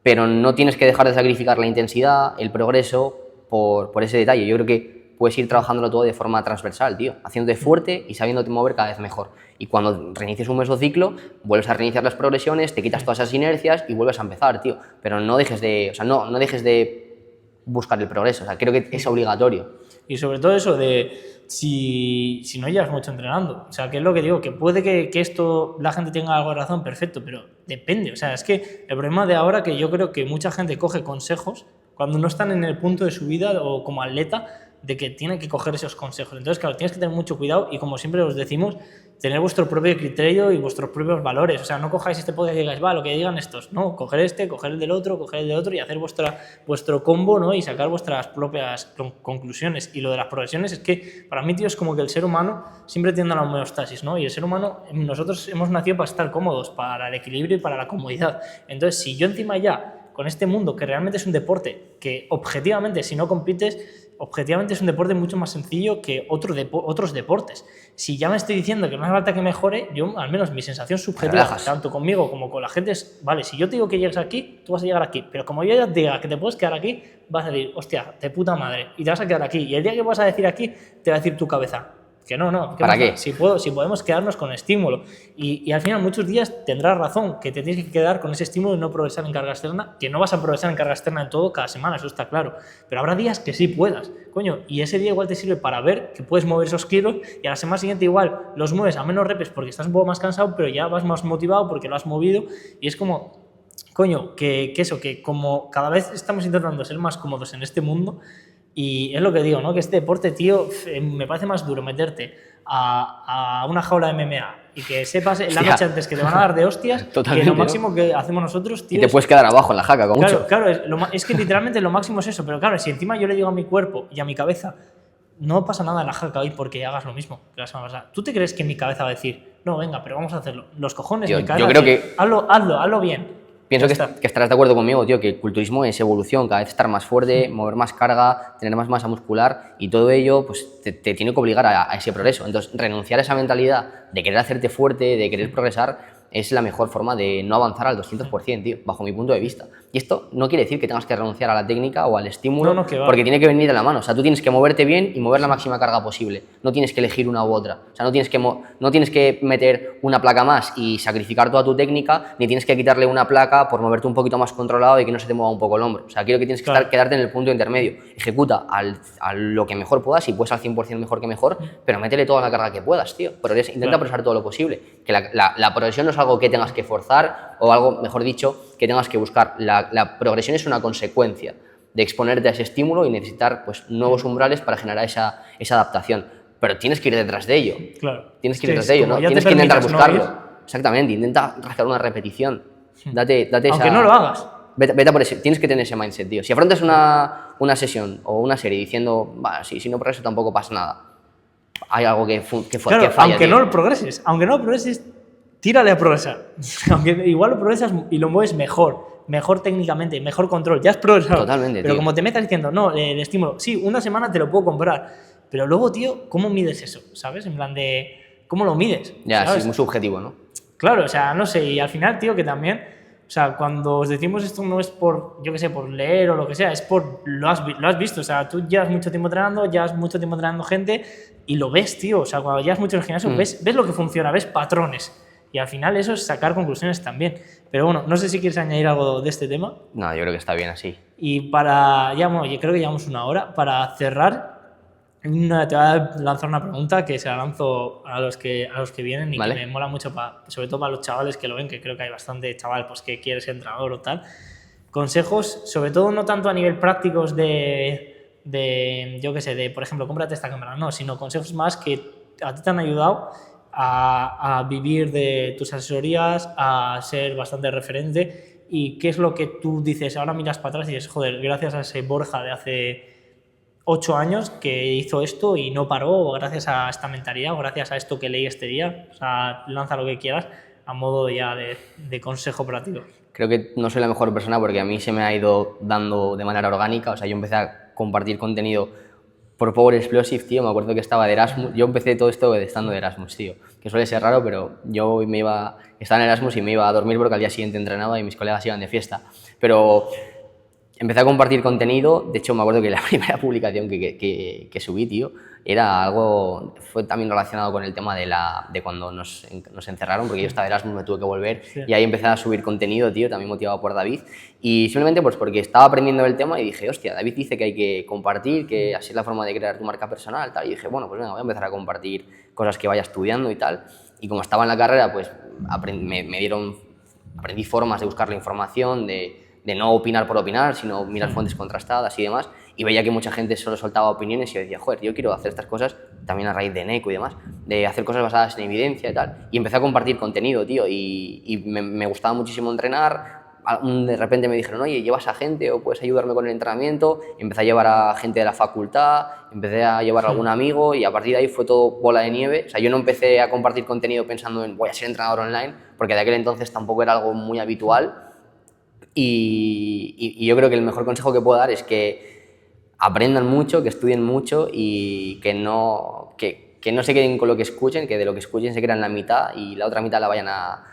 Pero no tienes que dejar de sacrificar la intensidad, el progreso, por ese detalle. Yo creo que puedes ir trabajándolo todo de forma transversal, tío. Haciéndote fuerte y sabiéndote mover cada vez mejor. Y cuando reinicies un mesociclo, vuelves a reiniciar las progresiones, te quitas todas esas inercias y vuelves a empezar, tío. Pero no dejes de, o sea, no dejes de buscar el progreso. O sea, creo que es obligatorio. Y sobre todo eso de si no llevas mucho entrenando. O sea, que es lo que digo, que puede que esto la gente tenga algo de razón, perfecto, pero depende. O sea, es que el problema de ahora que yo creo que mucha gente coge consejos cuando no están en el punto de su vida o como atleta, de que tiene que coger esos consejos. Entonces, claro, tienes que tener mucho cuidado y, como siempre os decimos, tener vuestro propio criterio y vuestros propios valores. O sea, no cojáis este podcast y digáis, va, lo que digan estos. No, coger este, coger el del otro y hacer vuestro combo, ¿no? Y sacar vuestras propias conclusiones. Y lo de las progresiones es que, para mí, tío, es como que el ser humano siempre tiende a la homeostasis, ¿no? Y el ser humano, nosotros hemos nacido para estar cómodos, para el equilibrio y para la comodidad. Entonces, si yo encima ya, con este mundo que realmente es un deporte, que objetivamente, si no compites, objetivamente es un deporte mucho más sencillo que otros deportes. Si ya me estoy diciendo que no hace falta que mejore, yo, al menos mi sensación subjetiva, tanto conmigo como con la gente, es, vale, si yo te digo que llegues aquí, tú vas a llegar aquí, pero como yo ya te diga que te puedes quedar aquí, vas a decir, hostia, de puta madre, y te vas a quedar aquí. Y el día que vas a decir aquí, te va a decir tu cabeza, que no. ¿Para qué? Si podemos quedarnos con estímulo. Y al final, muchos días tendrás razón, que te tienes que quedar con ese estímulo y no progresar en carga externa, que no vas a progresar en carga externa en todo cada semana, eso está claro. Pero habrá días que sí puedas, coño, y ese día igual te sirve para ver que puedes mover esos kilos y a la semana siguiente igual los mueves a menos repes porque estás un poco más cansado, pero ya vas más motivado porque lo has movido y es como, coño, que como cada vez estamos intentando ser más cómodos en este mundo. Y es lo que digo, ¿no? Que este deporte, tío, me parece más duro meterte a una jaula de MMA y que sepas la noche antes que te van a dar de hostias que lo máximo que hacemos nosotros, tío. Y te puedes quedar abajo en la jaca, con mucho. Claro, es que literalmente lo máximo es eso, pero claro, si encima yo le digo a mi cuerpo y a mi cabeza, no pasa nada en la jaca hoy porque hagas lo mismo que la semana pasada. ¿Tú te crees que mi cabeza va a decir, no, venga, pero vamos a hacerlo? Los cojones, mi cabeza. Yo creo que hazlo bien. Pienso que estarás de acuerdo conmigo, tío, que el culturismo es evolución, cada vez estar más fuerte, mover más carga, tener más masa muscular y todo ello pues te tiene que obligar a ese progreso. Entonces, renunciar a esa mentalidad de querer hacerte fuerte, de querer progresar, es la mejor forma de no avanzar al 200%, tío, bajo mi punto de vista. Y esto no quiere decir que tengas que renunciar a la técnica o al estímulo, porque tiene que venir de la mano. O sea, tú tienes que moverte bien y mover la máxima carga posible. No tienes que elegir una u otra. O sea, no tienes que meter una placa más y sacrificar toda tu técnica, ni tienes que quitarle una placa por moverte un poquito más controlado y que no se te mueva un poco el hombro. O sea, quiero que tienes que quedarte en el punto intermedio. Ejecuta a lo que mejor puedas, y puedes al 100% mejor que mejor, pero métele toda la carga que puedas, tío. Intenta progresar todo lo posible. Que la progresión no es algo que tengas que forzar o algo, mejor dicho, que tengas que buscar. La progresión es una consecuencia de exponerte a ese estímulo y necesitar pues, nuevos umbrales para generar esa adaptación. Pero tienes que ir detrás de ello. Claro. Tienes que ir detrás de ello, ¿no? Tienes que intentar buscarlo. Exactamente, intenta hacer una repetición. Date Aunque no lo hagas. Vete a por ese. Tienes que tener ese mindset, tío. Si afrontas una sesión o una serie diciendo, si no progreso tampoco pasa nada, hay algo que falla. Aunque no lo progreses, tírale a progresar. Aunque igual lo progresas y lo mueves mejor técnicamente, mejor control, ya has progresado. Totalmente, pero tío. Como te metas diciendo, no, el estímulo, sí, una semana te lo puedo comprar, pero luego, tío, ¿cómo mides eso? ¿Sabes? En plan de, ¿cómo lo mides? Ya, ¿sabes? sí, es muy subjetivo, ¿no? Claro, o sea, no sé, y al final, tío, que también, o sea, cuando os decimos esto no es por, yo qué sé, por leer o lo que sea, es por, lo has visto, o sea, tú llevas mucho tiempo entrenando gente y lo ves, tío, o sea, cuando llevas mucho en el gimnasio, ves lo que funciona, ves patrones. Y al final eso es sacar conclusiones también. Pero bueno, no sé si quieres añadir algo de este tema. No, yo creo que está bien así. Y yo creo que llevamos una hora. Para cerrar, te voy a lanzar una pregunta que se la lanzo a los que vienen y ¿Vale? que me mola mucho, sobre todo para los chavales que lo ven, que creo que hay bastante chaval pues, que quiere ser entrenador o tal. Consejos, sobre todo no tanto a nivel prácticos yo qué sé, de por ejemplo, cómprate esta cámara, no, sino consejos más que a ti te han ayudado a vivir de tus asesorías, a ser bastante referente. ¿Y qué es lo que tú dices? Ahora miras para atrás y dices, joder, gracias a ese Borja de hace 8 años que hizo esto y no paró, o gracias a esta mentalidad, o gracias a esto que leí este día. O sea, lanza lo que quieras a modo ya de consejo práctico. Creo que no soy la mejor persona porque a mí se me ha ido dando de manera orgánica. O sea, yo empecé a compartir contenido por Power Explosive, tío. Me acuerdo que estaba de Erasmus. Yo empecé todo esto estando de Erasmus, tío. Que suele ser raro, pero yo estaba en Erasmus y me iba a dormir porque al día siguiente entrenaba y mis colegas iban de fiesta. Pero empecé a compartir contenido. De hecho, me acuerdo que la primera publicación que subí, tío, fue también relacionado con el tema de cuando nos encerraron, porque yo estaba de Erasmus, me tuve que volver, sí. Y ahí empecé a subir contenido, tío, también motivado por David, y simplemente pues porque estaba aprendiendo el tema y dije, hostia, David dice que hay que compartir, que así es la forma de crear tu marca personal, tal, y dije, bueno, pues venga, voy a empezar a compartir cosas que vaya estudiando y tal, y como estaba en la carrera, pues aprendí formas de buscar la información, de no opinar por opinar, sino mirar fuentes contrastadas y demás, y veía que mucha gente solo soltaba opiniones y yo decía, joder, yo quiero hacer estas cosas también a raíz de Neko y demás, de hacer cosas basadas en evidencia y tal. Y empecé a compartir contenido, tío, y me gustaba muchísimo entrenar. De repente me dijeron, oye, ¿llevas a gente o puedes ayudarme con el entrenamiento? Empecé a llevar a gente de la facultad, empecé a llevar a algún amigo y a partir de ahí fue todo bola de nieve. O sea, yo no empecé a compartir contenido pensando en voy a ser entrenador online, porque de aquel entonces tampoco era algo muy habitual. Y yo creo que el mejor consejo que puedo dar es que aprendan mucho, que estudien mucho y que no se queden con lo que escuchen, que de lo que escuchen se crean la mitad y la otra mitad la vayan a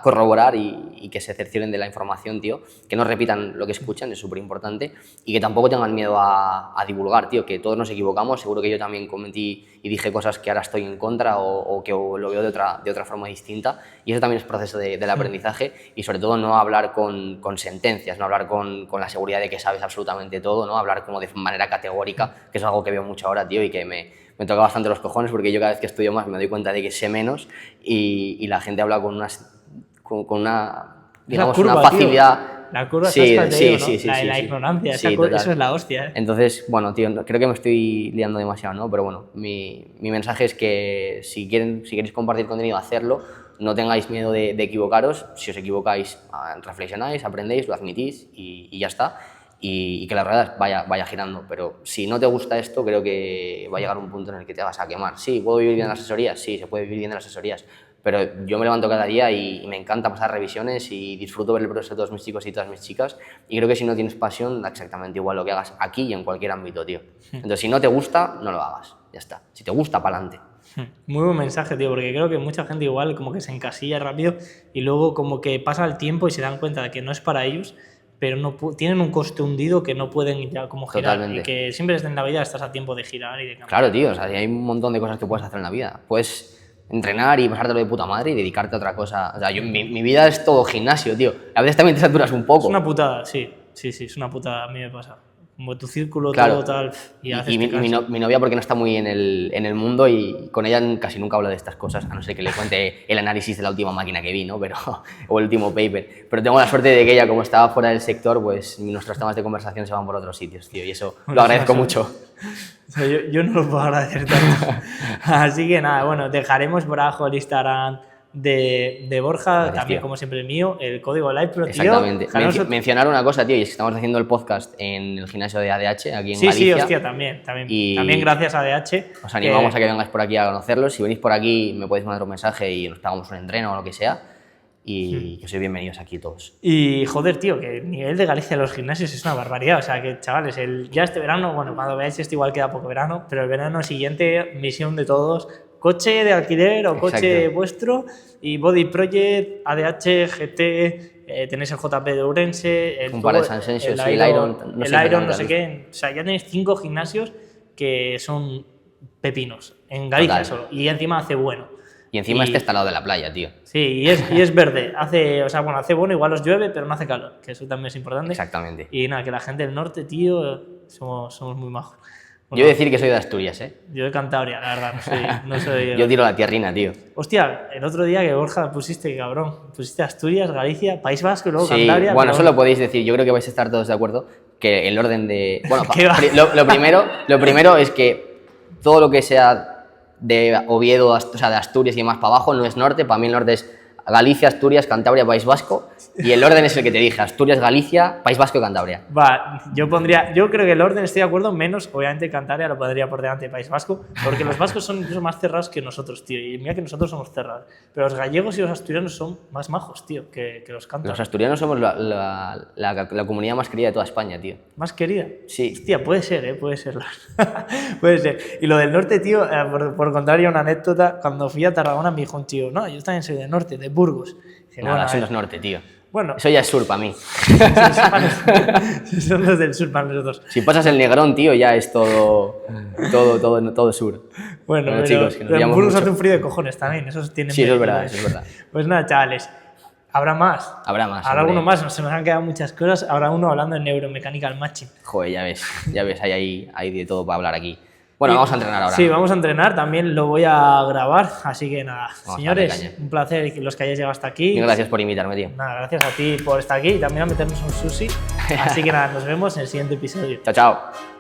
corroborar y que se cercioren de la información, tío, que no repitan lo que escuchan, es súper importante, y que tampoco tengan miedo a divulgar, tío, que todos nos equivocamos, seguro que yo también cometí y dije cosas que ahora estoy en contra o que lo veo de otra forma distinta, y eso también es proceso del aprendizaje, y sobre todo no hablar con sentencias, no hablar con la seguridad de que sabes absolutamente todo, no hablar como de manera categórica, que es algo que veo mucho ahora, tío, y que me toca bastante los cojones porque yo cada vez que estudio más me doy cuenta de que sé menos y la gente habla con una digamos, curva, una facilidad. Tío. La curva sí, está sí, ¿no? sí, sí, la sí, ignorancia, sí, eso es la hostia. Entonces, bueno, tío, creo que me estoy liando demasiado, ¿no? Pero bueno, mi mensaje es que si queréis compartir contenido, hacerlo. No tengáis miedo de equivocaros. Si os equivocáis, reflexionáis, aprendéis, lo admitís y ya está. Y que la rueda vaya girando, pero si no te gusta esto, creo que va a llegar un punto en el que te vas a quemar. Sí, ¿puedo vivir bien de las asesorías? Sí, se puede vivir bien de las asesorías, pero yo me levanto cada día y me encanta pasar revisiones y disfruto ver el progreso de todos mis chicos y todas mis chicas, y creo que si no tienes pasión, da exactamente igual lo que hagas aquí y en cualquier ámbito, tío. Entonces, si no te gusta, no lo hagas, ya está. Si te gusta, pa'lante. Muy buen mensaje, tío, porque creo que mucha gente igual como que se encasilla rápido y luego como que pasa el tiempo y se dan cuenta de que no es para ellos, pero no tienen un coste hundido que no pueden ya como girar. Totalmente. Y que siempre en la vida estás a tiempo de girar y de cambiar. Claro, tío, o sea, hay un montón de cosas que puedes hacer en la vida. Puedes entrenar y pasártelo de puta madre y dedicarte a otra cosa. O sea, mi vida es todo gimnasio, tío. A veces también te saturas un poco. Es una putada, sí, es una putada, a mí me pasa. Como tu círculo, claro. todo tal. Y mi novia, porque no está muy en el mundo y con ella casi nunca hablo de estas cosas, a no ser que le cuente el análisis de la última máquina que vi, ¿no? O el último paper. Pero tengo la suerte de que ella, como estaba fuera del sector, pues nuestros temas de conversación se van por otros sitios, tío, y eso lo agradezco mucho. O sea, yo no lo puedo agradecer tanto. Así que nada, bueno, dejaremos por abajo el Instagram de Borja, gracias, también tío. como siempre el mío, el código LivePro, tío. Exactamente. Mencionar una cosa, tío, y es que estamos haciendo el podcast en el gimnasio de ADH, aquí en Galicia. Sí, hostia, también gracias a ADH. Os animamos a que vengáis por aquí a conocerlos. Si venís por aquí, me podéis mandar un mensaje y nos pegamos un entreno o lo que sea. Y que sois bienvenidos aquí todos. Y joder, tío, que el nivel de Galicia de los gimnasios es una barbaridad. O sea, que chavales, ya este verano, bueno, cuando veáis esto igual queda poco verano, pero el verano siguiente, misión de todos, coche de alquiler o coche Exacto. vuestro, y Body Project, ADH, GT, tenéis el JP de Ourense, un par de San Sensios, el Iron, no sé qué. O sea, ya tenéis 5 gimnasios que son pepinos en Galicia solo, y encima hace bueno. Y encima este está al lado de la playa, tío. Sí, y es verde. Hace bueno, igual os llueve, pero no hace calor, que eso también es importante. Exactamente. Y nada, que la gente del norte, tío, somos muy majos. Bueno, yo he de decir que soy de Asturias, ¿eh? Yo de Cantabria, la verdad, no soy Yo tiro la tierrina, tío. Hostia, el otro día que Borja pusiste Asturias, Galicia, País Vasco y luego Cantabria. Bueno, pero... eso lo podéis decir. Yo creo que vais a estar todos de acuerdo que el orden de... Bueno, lo primero es que todo lo que sea de Oviedo, o sea, de Asturias y demás para abajo no es norte. Para mí el norte es Galicia, Asturias, Cantabria, País Vasco, y el orden es el que te dije, Asturias, Galicia, País Vasco y Cantabria. Va, yo creo que el orden estoy de acuerdo, menos obviamente Cantabria lo pondría por delante de País Vasco, porque los vascos son incluso más cerrados que nosotros, tío, y mira que nosotros somos cerrados, pero los gallegos y los asturianos son más majos, tío, que los cántabros. Los asturianos somos la comunidad más querida de toda España, tío. ¿Más querida? Sí. Hostia, puede ser, puede ser. Puede ser. Y lo del norte, tío, por contar una anécdota, cuando fui a Tarragona me dijo un tío, no, yo también soy del norte, de Burgos. Dije, Nada, eso no es norte, tío. Bueno, eso ya es sur para mí. son los del sur para nosotros. Si pasas el Negrón, tío, ya es todo sur. Bueno, pero chicos, que nos en Burgos mucho. hace un frío de cojones también, eso tiene. Sí, eso es verdad. Pues nada, chavales, habrá más. Habrá alguno más, se nos han quedado muchas cosas. Habrá uno hablando de neuromechanical matching. Joder, ya ves, hay de todo para hablar aquí. Bueno, vamos a entrenar ahora. Sí, vamos a entrenar, también lo voy a grabar, así que nada, señores, un placer los que hayáis llegado hasta aquí. Gracias por invitarme, tío. Nada, gracias a ti por estar aquí y también a meternos un sushi. Así que nada, nos vemos en el siguiente episodio. Chao, chao.